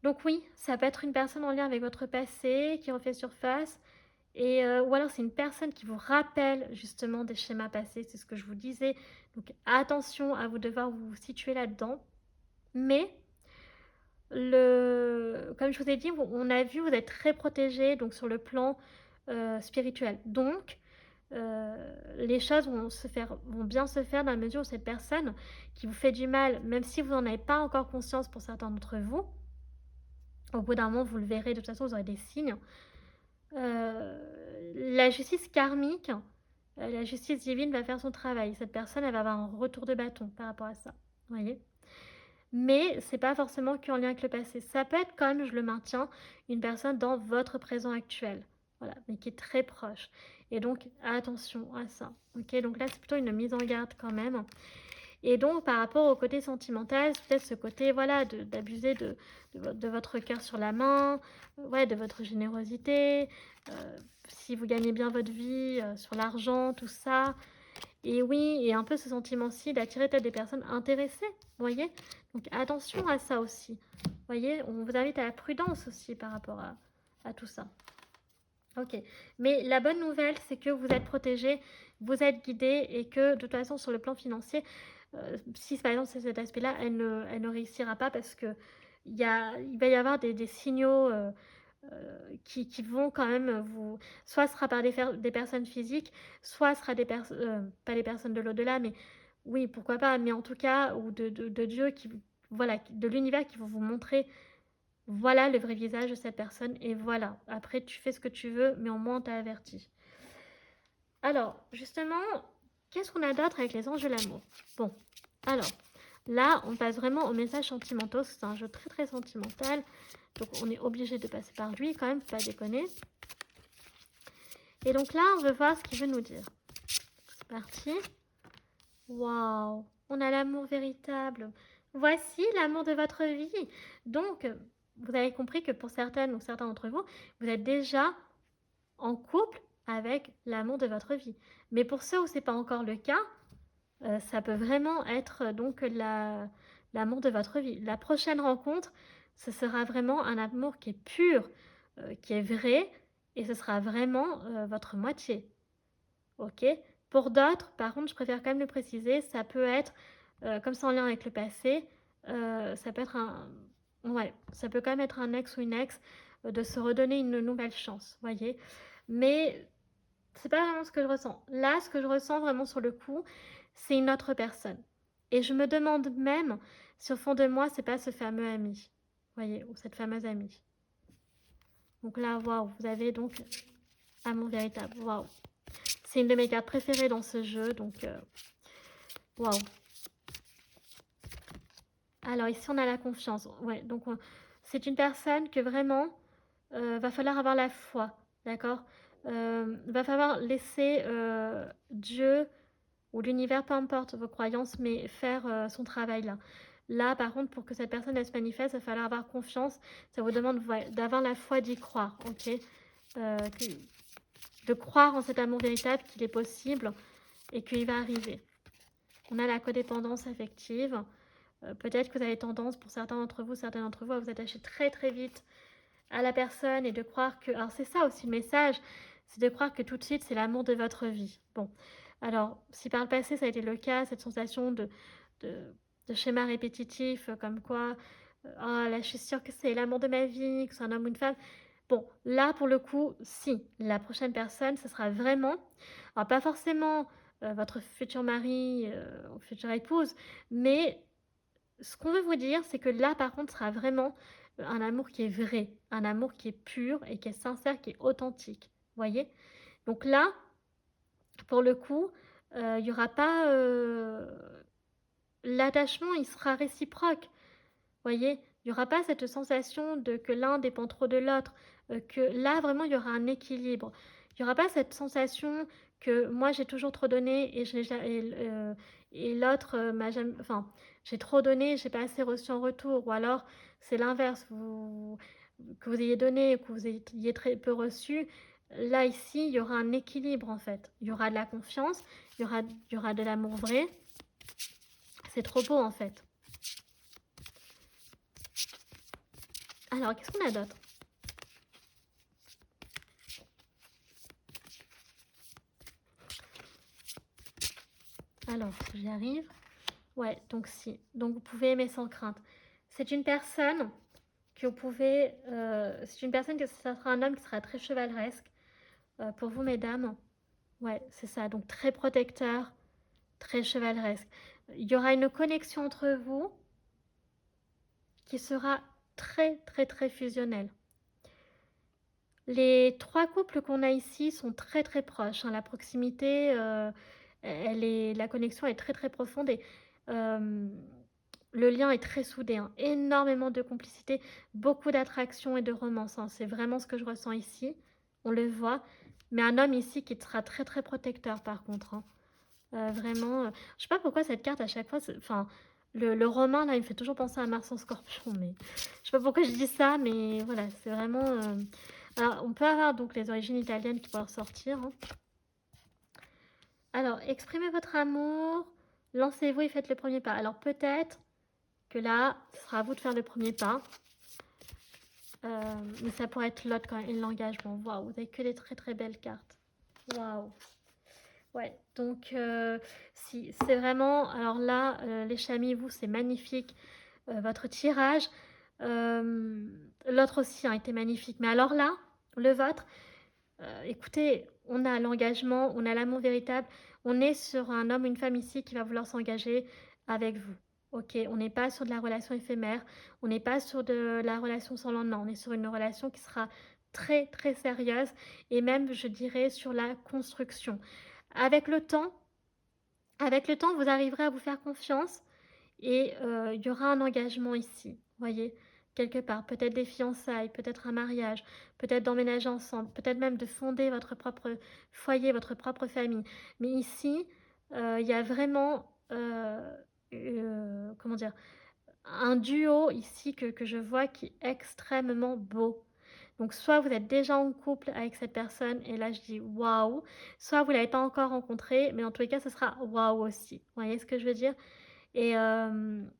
Donc oui, ça peut être une personne en lien avec votre passé qui refait surface. Ou alors c'est une personne qui vous rappelle justement des schémas passés, c'est ce que je vous disais. Donc attention à vous devoir vous situer là-dedans. Mais, comme je vous ai dit, on a vu, vous êtes très protégé donc sur le plan spirituel. Donc, les choses vont bien se faire dans la mesure où cette personne qui vous fait du mal, même si vous n'en avez pas encore conscience pour certains d'entre vous, au bout d'un moment, vous le verrez, de toute façon, vous aurez des signes. La justice karmique, la justice divine va faire son travail. Cette personne, elle va avoir un retour de bâton par rapport à ça. Vous voyez? Mais c'est pas forcément qu'en lien avec le passé. Ça peut être, comme je le maintiens, une personne dans votre présent actuel. Voilà, mais qui est très proche. Et donc, attention à ça. Ok, donc là, c'est plutôt une mise en garde quand même. Et donc, par rapport au côté sentimental, c'est peut-être ce côté, voilà, d'abuser de votre cœur sur la main, ouais, de votre générosité, si vous gagnez bien votre vie, sur l'argent, tout ça. Et oui, et un peu ce sentiment-ci d'attirer peut-être des personnes intéressées, vous voyez? Donc attention à ça aussi. Vous voyez, on vous invite à la prudence aussi par rapport à tout ça. Ok, mais la bonne nouvelle, c'est que vous êtes protégé, vous êtes guidé et que de toute façon, sur le plan financier, si par exemple c'est cet aspect-là, elle ne réussira pas parce que il va y avoir des signaux qui vont quand même vous... Soit ce sera par des personnes physiques, soit ce sera des personnes, pas les personnes de l'au-delà, mais oui, pourquoi pas, mais en tout cas, ou de Dieu, voilà, de l'univers qui vont vous montrer, voilà le vrai visage de cette personne, et voilà. Après, tu fais ce que tu veux, mais au moins on t'a averti. Alors, justement, qu'est-ce qu'on a d'autre avec les anges de l'amour? Bon, alors, là, on passe vraiment aux messages sentimentaux, c'est un jeu très très sentimental, donc on est obligé de passer par lui quand même, faut pas déconner. Et donc là, on veut voir ce qu'il veut nous dire. C'est parti. Waouh, on a l'amour véritable. Voici l'amour de votre vie. Donc, vous avez compris que pour certaines ou certains d'entre vous, vous êtes déjà en couple avec l'amour de votre vie. Mais pour ceux où ce n'est pas encore le cas, ça peut vraiment être donc l'amour de votre vie. La prochaine rencontre, ce sera vraiment un amour qui est pur, qui est vrai, et ce sera vraiment votre moitié. Ok? Pour d'autres, par contre, je préfère quand même le préciser, ça peut être, comme c'est en lien avec le passé, ça peut être ouais, ça peut quand même être un ex ou une ex, de se redonner une nouvelle chance, voyez? Mais c'est pas vraiment ce que je ressens. Là, ce que je ressens vraiment sur le coup, c'est une autre personne. Et je me demande même si au fond de moi, c'est pas ce fameux ami, voyez, ou cette fameuse amie. Donc là, waouh, vous avez donc amour véritable, waouh. C'est une de mes cartes préférées dans ce jeu, donc waouh. Alors ici, on a la confiance. Ouais, donc c'est une personne que vraiment va falloir avoir la foi, d'accord? Va falloir laisser Dieu ou l'univers, peu importe vos croyances, mais faire son travail là. Là, par contre, pour que cette personne elle se manifeste, il va falloir avoir confiance. Ça vous demande d'avoir la foi d'y croire, ok? De croire en cet amour véritable, qu'il est possible et qu'il va arriver. On a la codépendance affective. Peut-être que vous avez tendance, pour certains d'entre vous, certains d'entre vous, à vous attacher très très vite à la personne et de croire que... Alors c'est ça aussi le message, c'est de croire que tout de suite c'est l'amour de votre vie. Bon, alors si par le passé ça a été le cas, cette sensation de, de schéma répétitif, comme quoi, oh là je suis sûre que c'est l'amour de ma vie, que c'est un homme ou une femme. Bon, là pour le coup, si, la prochaine personne, ce sera vraiment, alors pas forcément votre futur mari ou future épouse, mais ce qu'on veut vous dire, c'est que là, par contre, sera vraiment un amour qui est vrai, un amour qui est pur et qui est sincère, qui est authentique. Voyez? Donc là, pour le coup, il n'y aura pas... l'attachement, il sera réciproque. Voyez? Il n'y aura pas cette sensation de que l'un dépend trop de l'autre. Que là, vraiment, il y aura un équilibre. Il n'y aura pas cette sensation que moi, j'ai toujours trop donné et l'autre m'a jamais... Enfin, j'ai trop donné, j'ai pas assez reçu en retour. Ou alors, c'est l'inverse. Que vous ayez donné et que vous ayez très peu reçu. Là, ici, il y aura un équilibre, en fait. Il y aura de la confiance, il y aura de l'amour vrai. C'est trop beau, en fait. Alors, qu'est-ce qu'on a d'autre? Alors, j'y arrive. Ouais, donc si. Donc vous pouvez aimer sans crainte. C'est une personne que vous pouvez... c'est une personne que ça sera un homme qui sera très chevaleresque pour vous, mesdames. Ouais, c'est ça. Donc très protecteur, très chevaleresque. Il y aura une connexion entre vous qui sera très, très, très fusionnelle. Les 3 couples qu'on a ici sont très, très proches, hein. La proximité, la connexion est très, très profonde et le lien est très soudé, hein. Énormément de complicité, beaucoup d'attraction et de romance, hein. C'est vraiment ce que je ressens ici. On le voit. Mais un homme ici qui sera très, très protecteur par contre, hein. Vraiment, je sais pas pourquoi cette carte à chaque fois, enfin, le romain là, il me fait toujours penser à Mars en Scorpion, mais je sais pas pourquoi je dis ça, mais voilà, c'est vraiment. Alors, on peut avoir donc les origines italiennes qui peuvent ressortir, hein. Alors, exprimez votre amour, lancez-vous et faites le premier pas. Alors peut-être que là, ce sera à vous de faire le premier pas, mais ça pourrait être l'autre quand même, et l'engagement. Waouh, vous avez que des très très belles cartes. Waouh. Ouais, donc si c'est vraiment, alors là, les chamis, vous, c'est magnifique, votre tirage. L'autre aussi a été magnifique, mais alors là, le vôtre, écoutez, on a l'engagement, on a l'amour véritable, on est sur un homme, une femme ici qui va vouloir s'engager avec vous. Ok, on n'est pas sur de la relation éphémère, on n'est pas sur de la relation sans lendemain, on est sur une relation qui sera très très sérieuse et même, je dirais, sur la construction. Avec le temps, vous arriverez à vous faire confiance et il y aura un engagement ici, voyez, quelque part. Peut-être des fiançailles, peut-être un mariage, peut-être d'emménager ensemble, peut-être même de fonder votre propre foyer, votre propre famille. Mais ici, il y a vraiment, comment dire, un duo ici que je vois qui est extrêmement beau. Donc soit vous êtes déjà en couple avec cette personne et là je dis waouh, soit vous ne l'avez pas encore rencontré, mais en tous les cas ce sera waouh aussi. Vous voyez ce que je veux dire? Et un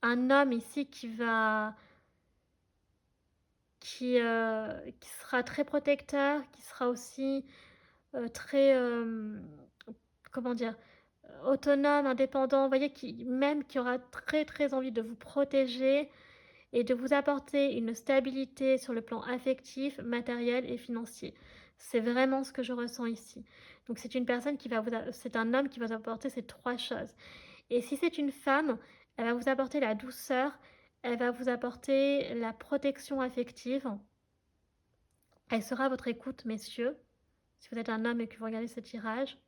homme ici qui sera très protecteur, qui sera aussi très, comment dire, autonome, indépendant, vous voyez, qui aura très très envie de vous protéger et de vous apporter une stabilité sur le plan affectif, matériel et financier. C'est vraiment ce que je ressens ici. Donc c'est une personne qui va c'est un homme qui va vous apporter ces 3 choses. Et si c'est une femme, elle va vous apporter la douceur, elle va vous apporter la protection affective. Elle sera à votre écoute, messieurs, si vous êtes un homme et que vous regardez ce tirage.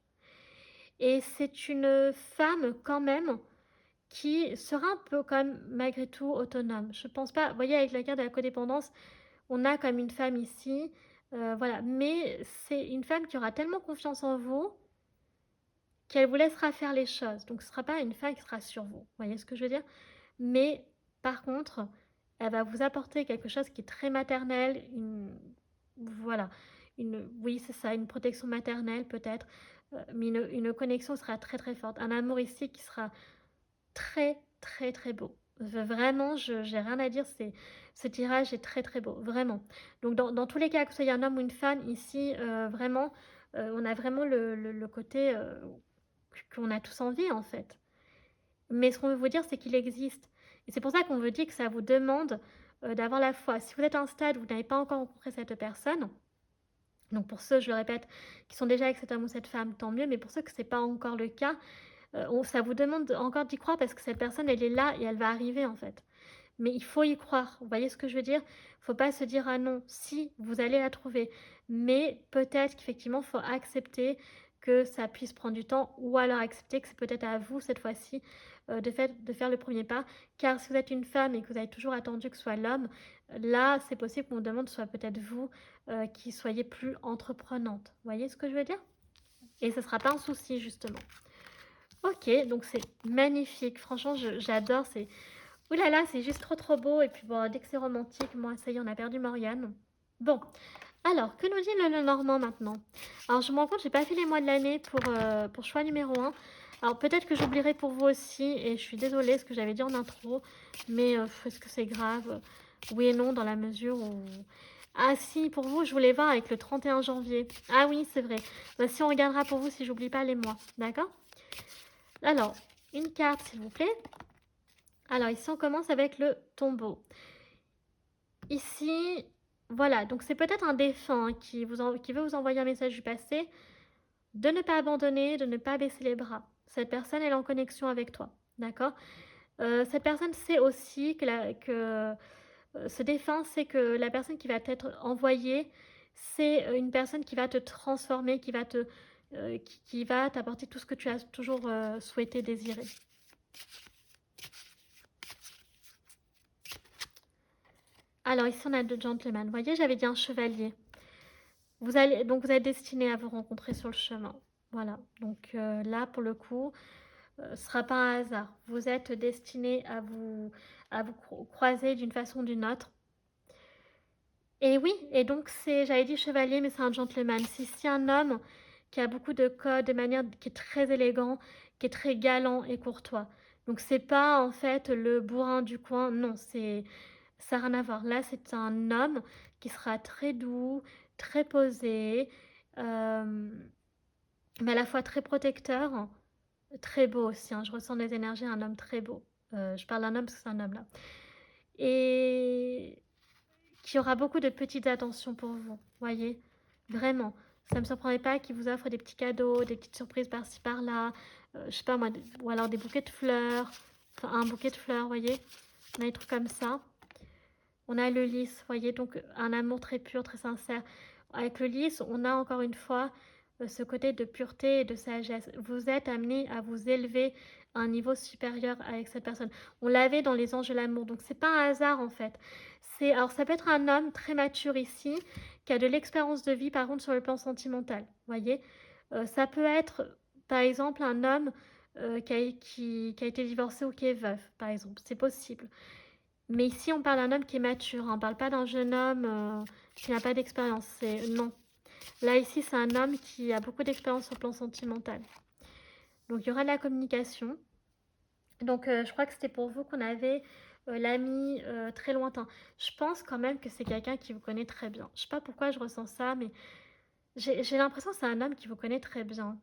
Et c'est une femme quand même qui sera un peu quand même malgré tout autonome. Je pense pas, vous voyez avec la carte de la codépendance, on a comme une femme ici, voilà. Mais c'est une femme qui aura tellement confiance en vous qu'elle vous laissera faire les choses. Donc ce ne sera pas une femme qui sera sur vous. Vous voyez ce que je veux dire? Mais par contre, elle va vous apporter quelque chose qui est très maternel, voilà, oui c'est ça, une protection maternelle peut-être, mais une connexion sera très très forte. Un amour ici qui sera très très très beau. Vraiment, je j'ai rien à dire, ce tirage est très très beau, vraiment. Donc dans tous les cas, que ce soit un homme ou une femme, ici, vraiment, on a vraiment le côté qu'on a tous envie en fait. Mais ce qu'on veut vous dire, c'est qu'il existe. Et c'est pour ça qu'on veut dire que ça vous demande d'avoir la foi. Si vous êtes à un stade où vous n'avez pas encore rencontré cette personne, donc pour ceux, je le répète, qui sont déjà avec cet homme ou cette femme, tant mieux, mais pour ceux que ce n'est pas encore le cas, ça vous demande encore d'y croire parce que cette personne, elle est là et elle va arriver en fait. Mais il faut y croire, vous voyez ce que je veux dire? Il ne faut pas se dire: «Ah non, si, vous allez la trouver». Mais peut-être qu'effectivement, il faut accepter que ça puisse prendre du temps ou alors accepter que c'est peut-être à vous cette fois-ci, de faire le premier pas. Car si vous êtes une femme et que vous avez toujours attendu que ce soit l'homme, là, c'est possible qu'on vous demande soit peut-être vous, qui soyez plus entreprenante. Vous voyez ce que je veux dire? Et ce ne sera pas un souci justement. OK, donc c'est magnifique. Franchement, j'adore, ouh là là, c'est juste trop trop beau et puis bon, dès que c'est romantique, moi ça y est, on a perdu Morgane. Bon, alors que nous dit le Lenormand maintenant? Alors je me rends compte, j'ai pas fait les mois de l'année pour choix numéro 1. Alors peut-être que j'oublierai pour vous aussi et je suis désolée, ce que j'avais dit en intro, mais est-ce que c'est grave? Oui et non, dans la mesure où... Ah si, pour vous, je voulais voir avec le 31 janvier. Ah oui, c'est vrai. Bah, si on regardera pour vous, si j'oublie pas les mois, d'accord? Alors, une carte s'il vous plaît. Alors ici, on commence avec le tombeau. Ici, voilà, donc c'est peut-être un défunt qui veut vous envoyer un message du passé. de ne pas abandonner, de ne pas baisser les bras. Cette personne, elle est en connexion avec toi, d'accord? Cette personne sait aussi se défend, c'est que la personne qui va t'être envoyée, c'est une personne qui va te transformer, qui va t'apporter tout ce que tu as toujours souhaité, désiré. Alors ici on a deux gentlemen. Vous voyez, j'avais dit un chevalier. Vous êtes destiné à vous rencontrer sur le chemin. Voilà. Donc là, pour le coup, ce ne sera pas un hasard. Vous êtes destiné à vous croiser d'une façon ou d'une autre. Et oui, et donc j'avais dit chevalier, mais c'est un gentleman. C'est ici un homme qui a beaucoup de codes, de manière, qui est très élégant, qui est très galant et courtois. Donc c'est pas en fait le bourrin du coin, non, ça n'a rien à voir. Là, c'est un homme qui sera très doux, très posé, mais à la fois très protecteur, très beau aussi, hein. Je ressens des énergies, un homme très beau. Je parle d'un homme parce que c'est un homme là. Et qui aura beaucoup de petites attentions pour vous, voyez? Vraiment. Ça ne me surprendrait pas qu'il vous offre des petits cadeaux, des petites surprises par-ci par-là, je sais pas moi, ou alors des bouquets de fleurs, enfin un bouquet de fleurs, voyez? On a des trucs comme ça. On a le lys, voyez? Donc un amour très pur, très sincère. Avec le lys, on a encore une fois ce côté de pureté et de sagesse. Vous êtes amené à vous élever à un niveau supérieur avec cette personne. On l'avait dans les anges de l'amour, donc c'est pas un hasard en fait. Alors ça peut être un homme très mature ici, qui a de l'expérience de vie par contre sur le plan sentimental, voyez. Ça peut être par exemple un homme qui a été divorcé ou qui est veuf, par exemple, c'est possible. Mais ici on parle d'un homme qui est mature, hein. On ne parle pas d'un jeune homme qui n'a pas d'expérience, non. Là ici c'est un homme qui a beaucoup d'expérience sur le plan sentimental. Donc il y aura de la communication. Donc je crois que c'était pour vous qu'on avait l'ami très lointain. Je pense quand même que c'est quelqu'un qui vous connaît très bien. Je sais pas pourquoi je ressens ça, mais j'ai l'impression que c'est un homme qui vous connaît très bien.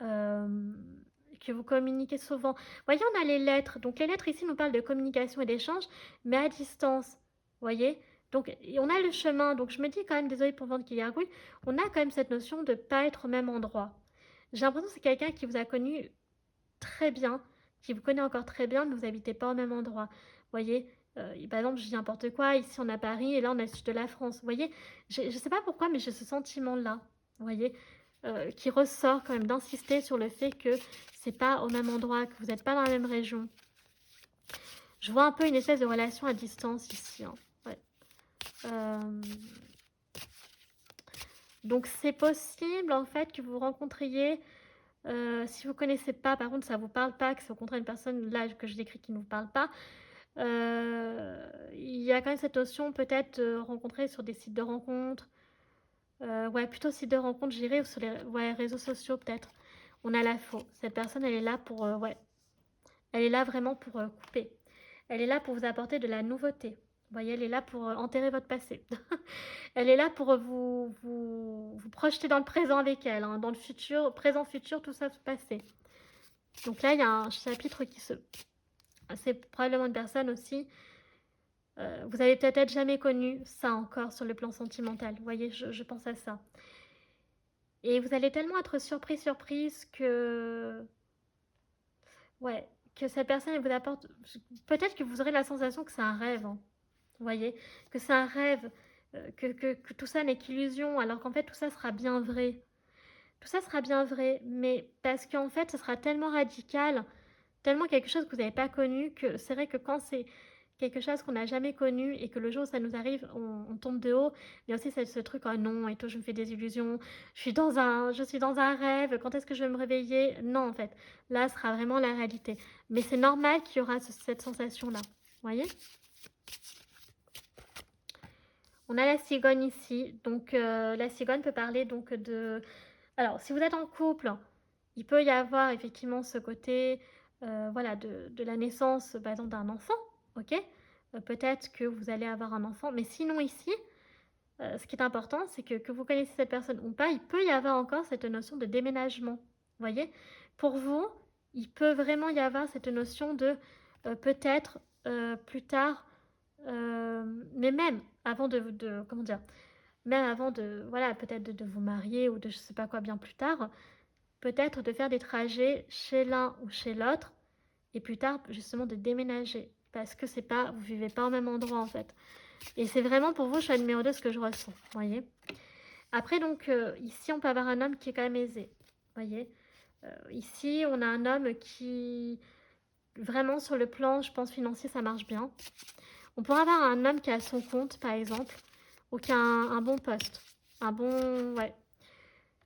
Que vous communiquez souvent. Voyez, on a les lettres. Donc les lettres ici nous parlent de communication et d'échange, mais à distance. Voyez? Donc on a le chemin. Donc je me dis quand même, désolée pour vendre qu'il y a gargouille, on a quand même cette notion de ne pas être au même endroit. J'ai l'impression que c'est quelqu'un qui vous a connu très bien, qui vous connaît encore très bien, mais vous n'habitez pas au même endroit. Vous voyez, par exemple, je dis n'importe quoi, ici on a Paris et là on a le sud de la France. Vous voyez, je ne sais pas pourquoi, mais j'ai ce sentiment-là, vous voyez, qui ressort quand même d'insister sur le fait que c'est pas au même endroit, que vous n'êtes pas dans la même région. Je vois un peu une espèce de relation à distance ici. Hein. Ouais. Donc c'est possible en fait que vous rencontriez si vous ne connaissez pas, par contre, ça ne vous parle pas, que c'est au contraire une personne là que je décris qui ne vous parle pas, il y a quand même cette notion peut-être de rencontrer sur des sites de rencontres. Ouais, plutôt sites de rencontres, j'irais, ou sur les réseaux sociaux peut-être. On a la faux. Cette personne, elle est là pour, ouais, elle est là vraiment pour couper. Elle est là pour vous apporter de la nouveauté. Vous voyez, elle est là pour enterrer votre passé. Elle est là pour vous projeter dans le présent avec elle, hein, dans le futur, présent, futur, tout ça, tout passé. Donc là, il y a un chapitre qui se... C'est probablement une personne aussi. Vous avez peut-être jamais connu ça encore sur le plan sentimental. Vous voyez, je pense à ça. Et vous allez tellement être surprise que... Ouais, que cette personne elle vous apporte... Peut-être que vous aurez la sensation que c'est un rêve. Hein. Vous voyez, que c'est un rêve, que tout ça n'est qu'illusion, alors qu'en fait tout ça sera bien vrai. Tout ça sera bien vrai, mais parce qu'en fait ce sera tellement radical, tellement quelque chose que vous n'avez pas connu, que c'est vrai que quand c'est quelque chose qu'on n'a jamais connu et que le jour où ça nous arrive, on tombe de haut, il y a aussi ce truc, oh non, et tout, je me fais des illusions, je suis dans un rêve, quand est-ce que je vais me réveiller? Non, en fait, là, ce sera vraiment la réalité. Mais c'est normal qu'il y aura cette sensation-là, vous voyez? On a la cigogne ici, donc la cigogne peut parler donc de... Alors, si vous êtes en couple, il peut y avoir effectivement ce côté, voilà, de la naissance, par exemple, d'un enfant, ok? Peut-être que vous allez avoir un enfant, mais sinon ici, ce qui est important, c'est que vous connaissez cette personne ou pas, il peut y avoir encore cette notion de déménagement, vous voyez? Pour vous, il peut vraiment y avoir cette notion de peut-être plus tard, mais même avant comment dire, même avant de, voilà, peut-être de vous marier ou de je sais pas quoi bien plus tard, peut-être de faire des trajets chez l'un ou chez l'autre, et plus tard, justement, de déménager. Parce que c'est pas, vous vivez pas au même endroit, en fait. Et c'est vraiment pour vous, choix numéro 2, ce que je ressens, vous voyez. Après, donc, ici, on peut avoir un homme qui est quand même aisé, vous voyez. Ici, on a un homme qui, vraiment, sur le plan, je pense, financier, ça marche bien. On pourrait avoir un homme qui a son compte, par exemple, ou qui a un bon poste. Un bon, ouais.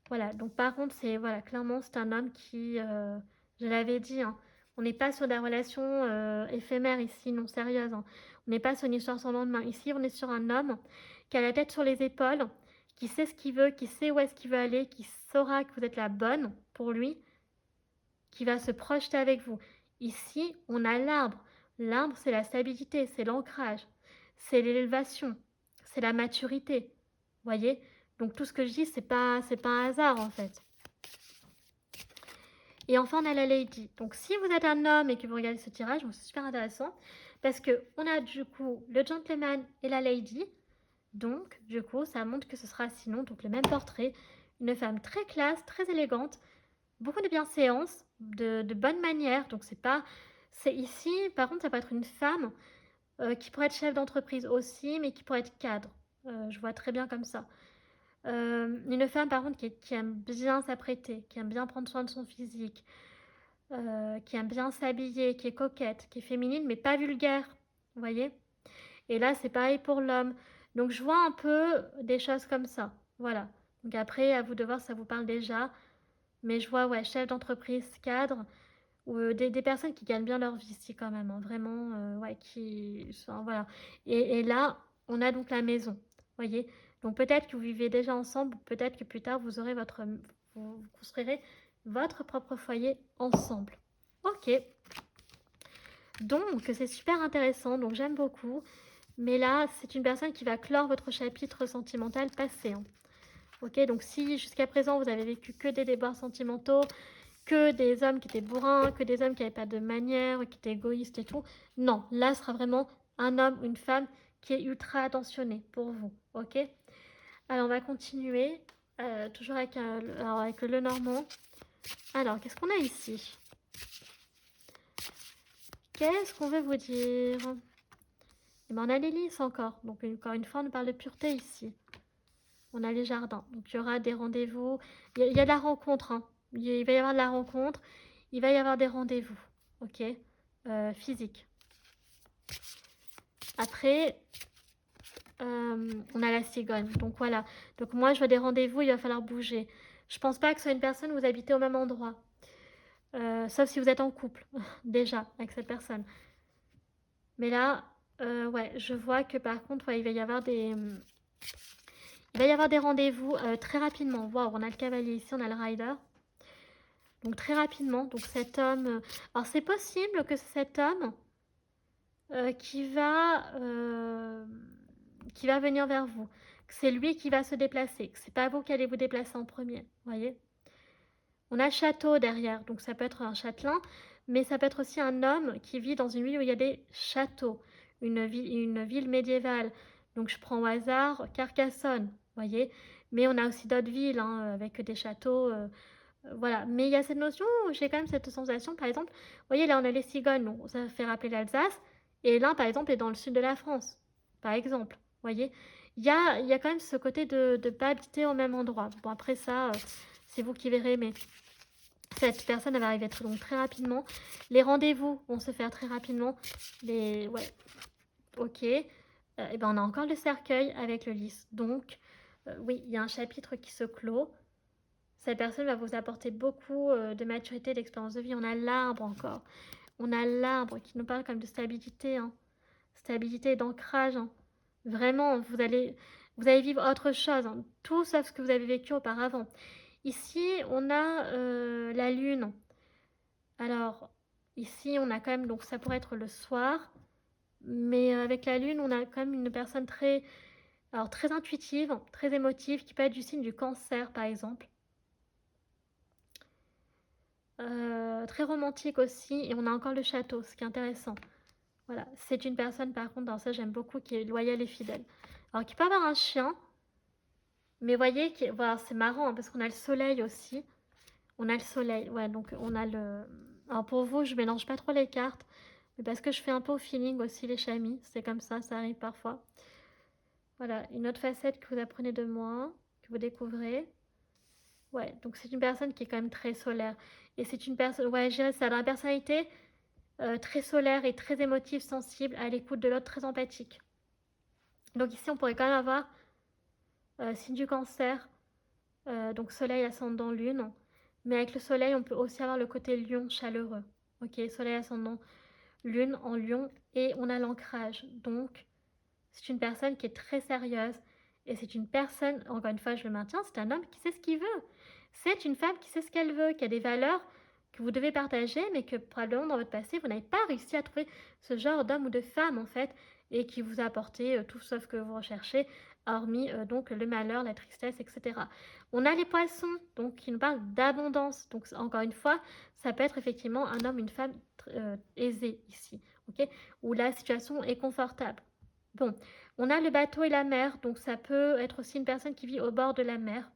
Voilà, donc par contre, c'est, voilà, clairement, c'est un homme qui, je l'avais dit, hein, on n'est pas sur des relations éphémères ici, non sérieuses, hein. On n'est pas sur une histoire sans lendemain. Ici, on est sur un homme qui a la tête sur les épaules, qui sait ce qu'il veut, qui sait où est-ce qu'il veut aller, qui saura que vous êtes la bonne pour lui, qui va se projeter avec vous. Ici, on a l'arbre. L'arbre, c'est la stabilité, c'est l'ancrage, c'est l'élévation, c'est la maturité. Vous voyez? Donc tout ce que je dis, c'est pas un hasard en fait. Et enfin, on a la lady. Donc si vous êtes un homme et que vous regardez ce tirage, c'est super intéressant parce que on a du coup le gentleman et la lady. Donc du coup, ça montre que ce sera sinon donc le même portrait, une femme très classe, très élégante, beaucoup de bienséance, de bonne manière. Donc c'est pas, c'est ici. Par contre, ça peut être une femme qui pourrait être chef d'entreprise aussi, mais qui pourrait être cadre. Je vois très bien comme ça. Une femme par contre qui aime bien s'apprêter, qui aime bien prendre soin de son physique, qui aime bien s'habiller, qui est coquette, qui est féminine, mais pas vulgaire. Vous voyez? Et là, c'est pareil pour l'homme. Donc, je vois un peu des choses comme ça. Voilà. Donc, après, à vous de voir si ça vous parle déjà. Mais je vois, ouais, chef d'entreprise, cadre, ou des personnes qui gagnent bien leur vie ici, quand même, hein. Vraiment, ouais, qui. Enfin, voilà. Et là, on a donc la maison. Vous voyez? Donc, peut-être que vous vivez déjà ensemble, ou peut-être que plus tard, vous construirez votre propre foyer ensemble. Ok. Donc, c'est super intéressant. Donc, j'aime beaucoup. Mais là, c'est une personne qui va clore votre chapitre sentimental passé, hein. Ok, donc si jusqu'à présent vous avez vécu que des déboires sentimentaux, que des hommes qui étaient bourrins, que des hommes qui n'avaient pas de manières, qui étaient égoïstes et tout, non, là ce sera vraiment un homme ou une femme qui est ultra attentionné pour vous. Ok, alors on va continuer, toujours avec, alors, avec le Normand. Alors, qu'est-ce qu'on a ici? Qu'est-ce qu'on veut vous dire? Eh ben, on a les lys encore, donc encore une fois on parle de pureté ici. On a les jardins. Donc, il y aura des rendez-vous. Il y a de la rencontre, hein. Il va y avoir de la rencontre. Il va y avoir des rendez-vous. Ok, physique. Après, on a la cigogne. Donc, voilà. Donc, moi, je veux des rendez-vous. Il va falloir bouger. Je pense pas que ce soit une personne où vous habitez au même endroit. Sauf si vous êtes en couple, déjà, avec cette personne. Mais là, ouais, je vois que par contre, ouais, il va y avoir des rendez-vous très rapidement. Waouh, on a le cavalier ici, on a le rider. Donc très rapidement, donc cet homme... alors c'est possible que c'est cet homme qui va venir vers vous. Que c'est lui qui va se déplacer. Que c'est pas vous qui allez vous déplacer en premier. Vous voyez? On a le château derrière, donc ça peut être un châtelain, mais ça peut être aussi un homme qui vit dans une ville où il y a des châteaux. Une ville médiévale. Donc je prends au hasard Carcassonne, vous voyez? Mais on a aussi d'autres villes hein, avec des châteaux... voilà, mais il y a cette notion, j'ai quand même cette sensation, par exemple, vous voyez, là on a les cigognes, donc ça fait rappeler l'Alsace, et l'un, par exemple, est dans le sud de la France, par exemple, vous voyez. Il y a quand même ce côté de ne pas habiter au même endroit. Bon, après ça, c'est vous qui verrez, mais cette personne, elle va arriver donc très rapidement. Les rendez-vous vont se faire très rapidement. Ouais, ok. Et ben on a encore le cercueil avec le lys. Donc, oui, il y a un chapitre qui se clôt. Cette personne va vous apporter beaucoup de maturité, d'expérience de vie. On a l'arbre encore. On a l'arbre qui nous parle comme de stabilité, hein. Stabilité et d'ancrage, hein. Vraiment, vous allez vivre autre chose, hein. Tout sauf ce que vous avez vécu auparavant. Ici, on a la lune. Alors, ici, on a quand même, donc ça pourrait être le soir, mais avec la lune, on a quand même une personne très intuitive, très émotive, qui peut être du signe du cancer, par exemple. Très romantique aussi, et on a encore le château, ce qui est intéressant. Voilà, c'est une personne par contre, dans ça j'aime beaucoup, qui est loyale et fidèle. Alors qui peut avoir un chien, Mais voyez, voilà, c'est marrant hein, parce qu'on a le soleil aussi. On a le soleil, ouais, donc on a le... Alors pour vous, je mélange pas trop les cartes, mais parce que je fais un peu au feeling aussi les chamis, c'est comme ça arrive parfois. Voilà, une autre facette que vous apprenez de moi, que vous découvrez. Ouais, donc c'est une personne qui est quand même très solaire. Et c'est une personne, ouais, je dirais ça, dans la personnalité, très solaire et très émotive, sensible, à l'écoute de l'autre, très empathique. Donc ici, on pourrait quand même avoir signe du cancer, donc soleil, ascendant, lune. Mais avec le soleil, on peut aussi avoir le côté lion chaleureux. Ok, soleil, ascendant, lune en lion. Et on a l'ancrage. Donc, c'est une personne qui est très sérieuse. Et c'est une personne, encore une fois, je le maintiens, c'est un homme qui sait ce qu'il veut. C'est une femme qui sait ce qu'elle veut, qui a des valeurs que vous devez partager, mais que probablement dans votre passé, vous n'avez pas réussi à trouver ce genre d'homme ou de femme, en fait, et qui vous a apporté tout sauf ce que vous recherchez, hormis donc le malheur, la tristesse, etc. On a les poissons, donc qui nous parlent d'abondance. Donc, encore une fois, ça peut être effectivement un homme, une femme aisée ici, ok, où la situation est confortable. Bon, on a le bateau et la mer, donc ça peut être aussi une personne qui vit au bord de la mer.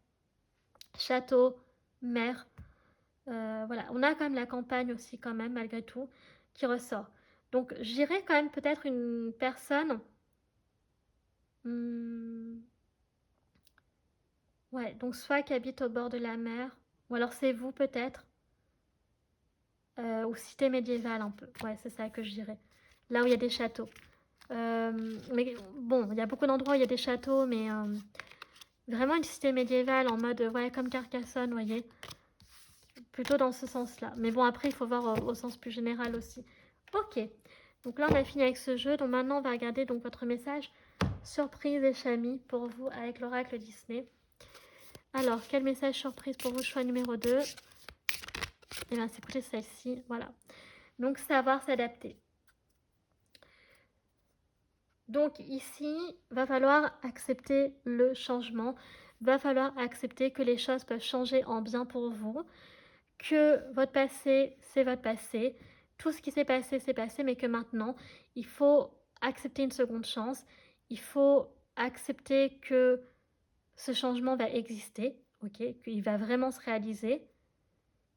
Château, mer, voilà. On a quand même la campagne aussi quand même, malgré tout, qui ressort. Donc j'irais quand même peut-être une personne... ouais, donc soit qui habite au bord de la mer, ou alors c'est vous peut-être, ou cité médiévale un peu. Ouais, c'est ça que je dirais. Là où il y a des châteaux. Mais bon, il y a beaucoup d'endroits où il y a des châteaux, mais vraiment une cité médiévale en mode, ouais, comme Carcassonne, vous voyez. Plutôt dans ce sens-là. Mais bon, après, il faut voir au sens plus général aussi. Ok. Donc là, on a fini avec ce jeu. Donc maintenant, on va regarder donc votre message surprise et chamis pour vous avec l'oracle Disney. Alors, quel message surprise pour vous, choix numéro 2? Eh bien, c'est écoutez celle-ci. Voilà. Donc, savoir s'adapter. Donc ici, va falloir accepter le changement, va falloir accepter que les choses peuvent changer en bien pour vous, que votre passé, c'est votre passé, tout ce qui s'est passé, mais que maintenant, il faut accepter une seconde chance, il faut accepter que ce changement va exister, ok, qu'il va vraiment se réaliser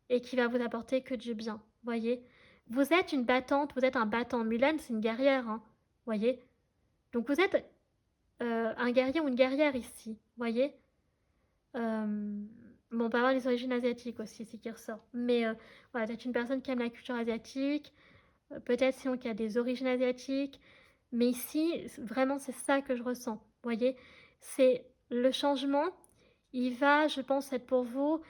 et qu'il va vous apporter que du bien, voyez. Vous êtes une battante, vous êtes un battant. Mulan, c'est une guerrière, hein, voyez. Donc vous êtes un guerrier ou une guerrière ici, voyez. Bon, on peut avoir les origines asiatiques aussi, c'est qui ressort. Mais voilà, peut-être une personne qui aime la culture asiatique, peut-être sinon qui a des origines asiatiques. Mais ici, vraiment, c'est ça que je ressens, voyez. C'est le changement, il va, je pense, être pour vous,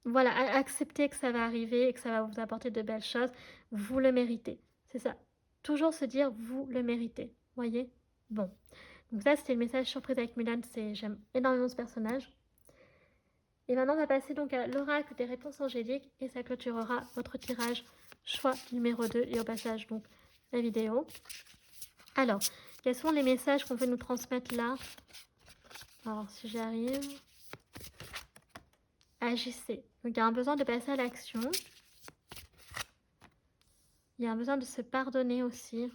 voilà, accepter que ça va arriver et que ça va vous apporter de belles choses. Vous le méritez, c'est ça. Toujours se dire, vous le méritez, voyez. Bon. Donc ça, c'était le message surprise avec Mulan. J'aime énormément ce personnage. Et maintenant, on va passer donc à l'oracle des réponses angéliques et ça clôturera votre tirage choix numéro 2 et au passage donc la vidéo. Alors, quels sont les messages qu'on veut nous transmettre là? Alors, si j'y arrive... Agissez. Donc, il y a un besoin de passer à l'action. Il y a un besoin de se pardonner aussi.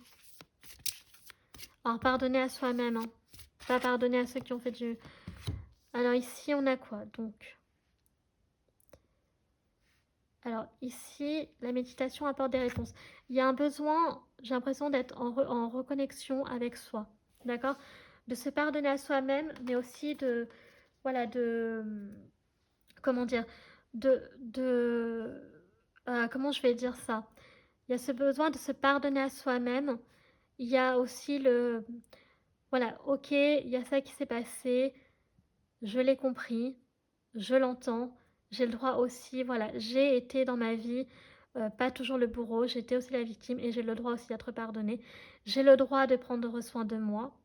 Alors, pardonner à soi-même, hein. Pas pardonner à ceux qui ont fait du... Alors, ici, on a quoi, donc? Alors, ici, la méditation apporte des réponses. Il y a un besoin, j'ai l'impression d'être en reconnexion avec soi. D'accord? De se pardonner à soi-même, mais aussi de... Voilà, de... Comment dire? Comment je vais dire ça? Il y a ce besoin de se pardonner à soi-même. Il y a aussi le... Voilà, ok, il y a ça qui s'est passé. Je l'ai compris. Je l'entends. J'ai le droit aussi, voilà, j'ai été dans ma vie, pas toujours le bourreau, j'étais aussi la victime et j'ai le droit aussi d'être pardonnée. J'ai le droit de prendre soin de moi.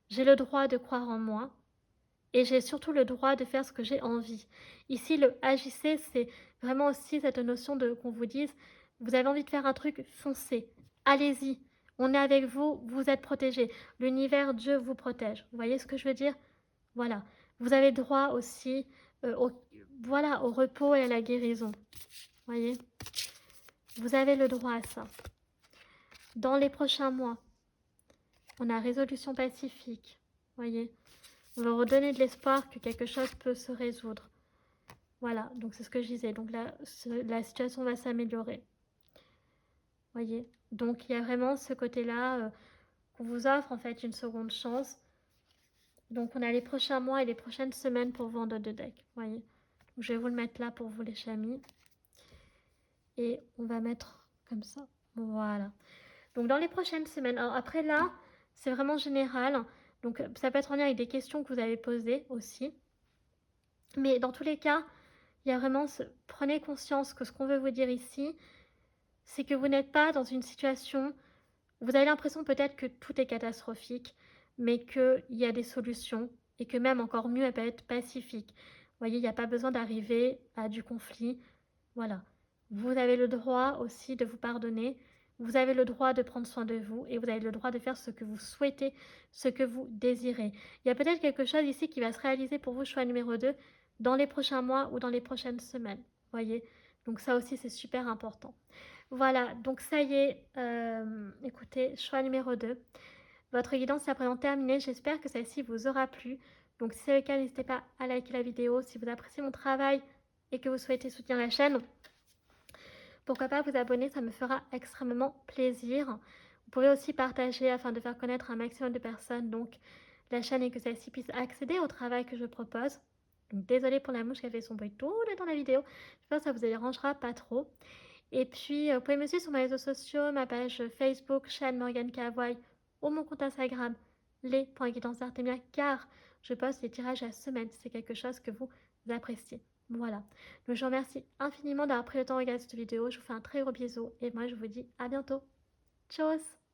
J'ai le droit de croire en moi. Et j'ai surtout le droit de faire ce que j'ai envie. Ici, le agissez, c'est vraiment aussi cette notion de qu'on vous dise, vous avez envie de faire un truc, foncez. Allez-y. On est avec vous, vous êtes protégés. L'univers, Dieu vous protège. Vous voyez ce que je veux dire? Voilà. Vous avez droit aussi voilà, au repos et à la guérison. Voyez? Vous avez le droit à ça. Dans les prochains mois, on a résolution pacifique. voyez. On va redonner de l'espoir que quelque chose peut se résoudre. Voilà, donc c'est ce que je disais. Donc là, la situation va s'améliorer. Voyez. Donc il y a vraiment ce côté-là qu'on vous offre en fait une seconde chance. Donc on a les prochains mois et les prochaines semaines pour vendre de deck. Voyez. Donc, je vais vous le mettre là pour vous les chamis. Et on va mettre comme ça. Voilà. Donc dans les prochaines semaines. Alors après là, c'est vraiment général. Donc ça peut être en lien avec des questions que vous avez posées aussi. Mais dans tous les cas, il y a vraiment prenez conscience que ce qu'on veut vous dire ici, c'est que vous n'êtes pas dans une situation où vous avez l'impression peut-être que tout est catastrophique, mais qu'il y a des solutions et que même encore mieux, elle peut être pacifique. Vous voyez, il n'y a pas besoin d'arriver à du conflit. Voilà. Vous avez le droit aussi de vous pardonner. Vous avez le droit de prendre soin de vous et vous avez le droit de faire ce que vous souhaitez, ce que vous désirez. Il y a peut-être quelque chose ici qui va se réaliser pour vous, choix numéro 2, dans les prochains mois ou dans les prochaines semaines. Voyez. Donc ça aussi, c'est super important. Voilà, donc ça y est, écoutez, choix numéro 2. Votre guidance est à présent terminée. J'espère que celle-ci vous aura plu. Donc si c'est le cas, n'hésitez pas à liker la vidéo. Si vous appréciez mon travail et que vous souhaitez soutenir la chaîne, pourquoi pas vous abonner, ça me fera extrêmement plaisir. Vous pouvez aussi partager afin de faire connaître un maximum de personnes donc la chaîne et que celle-ci puisse accéder au travail que je propose. Donc désolée pour la mouche qui a fait son bruit tout le temps dans la vidéo. J'espère que ça vous dérangera pas trop. Et puis, vous pouvez me suivre sur mes réseaux sociaux, ma page Facebook, chaîne Morgane Cavoy, ou mon compte Instagram, les.guidanceartemia, car je poste les tirages à semaine. C'est quelque chose que vous appréciez. Voilà. Donc, je vous remercie infiniment d'avoir pris le temps de regarder cette vidéo. Je vous fais un très gros bisou et moi, je vous dis à bientôt. Tchuss!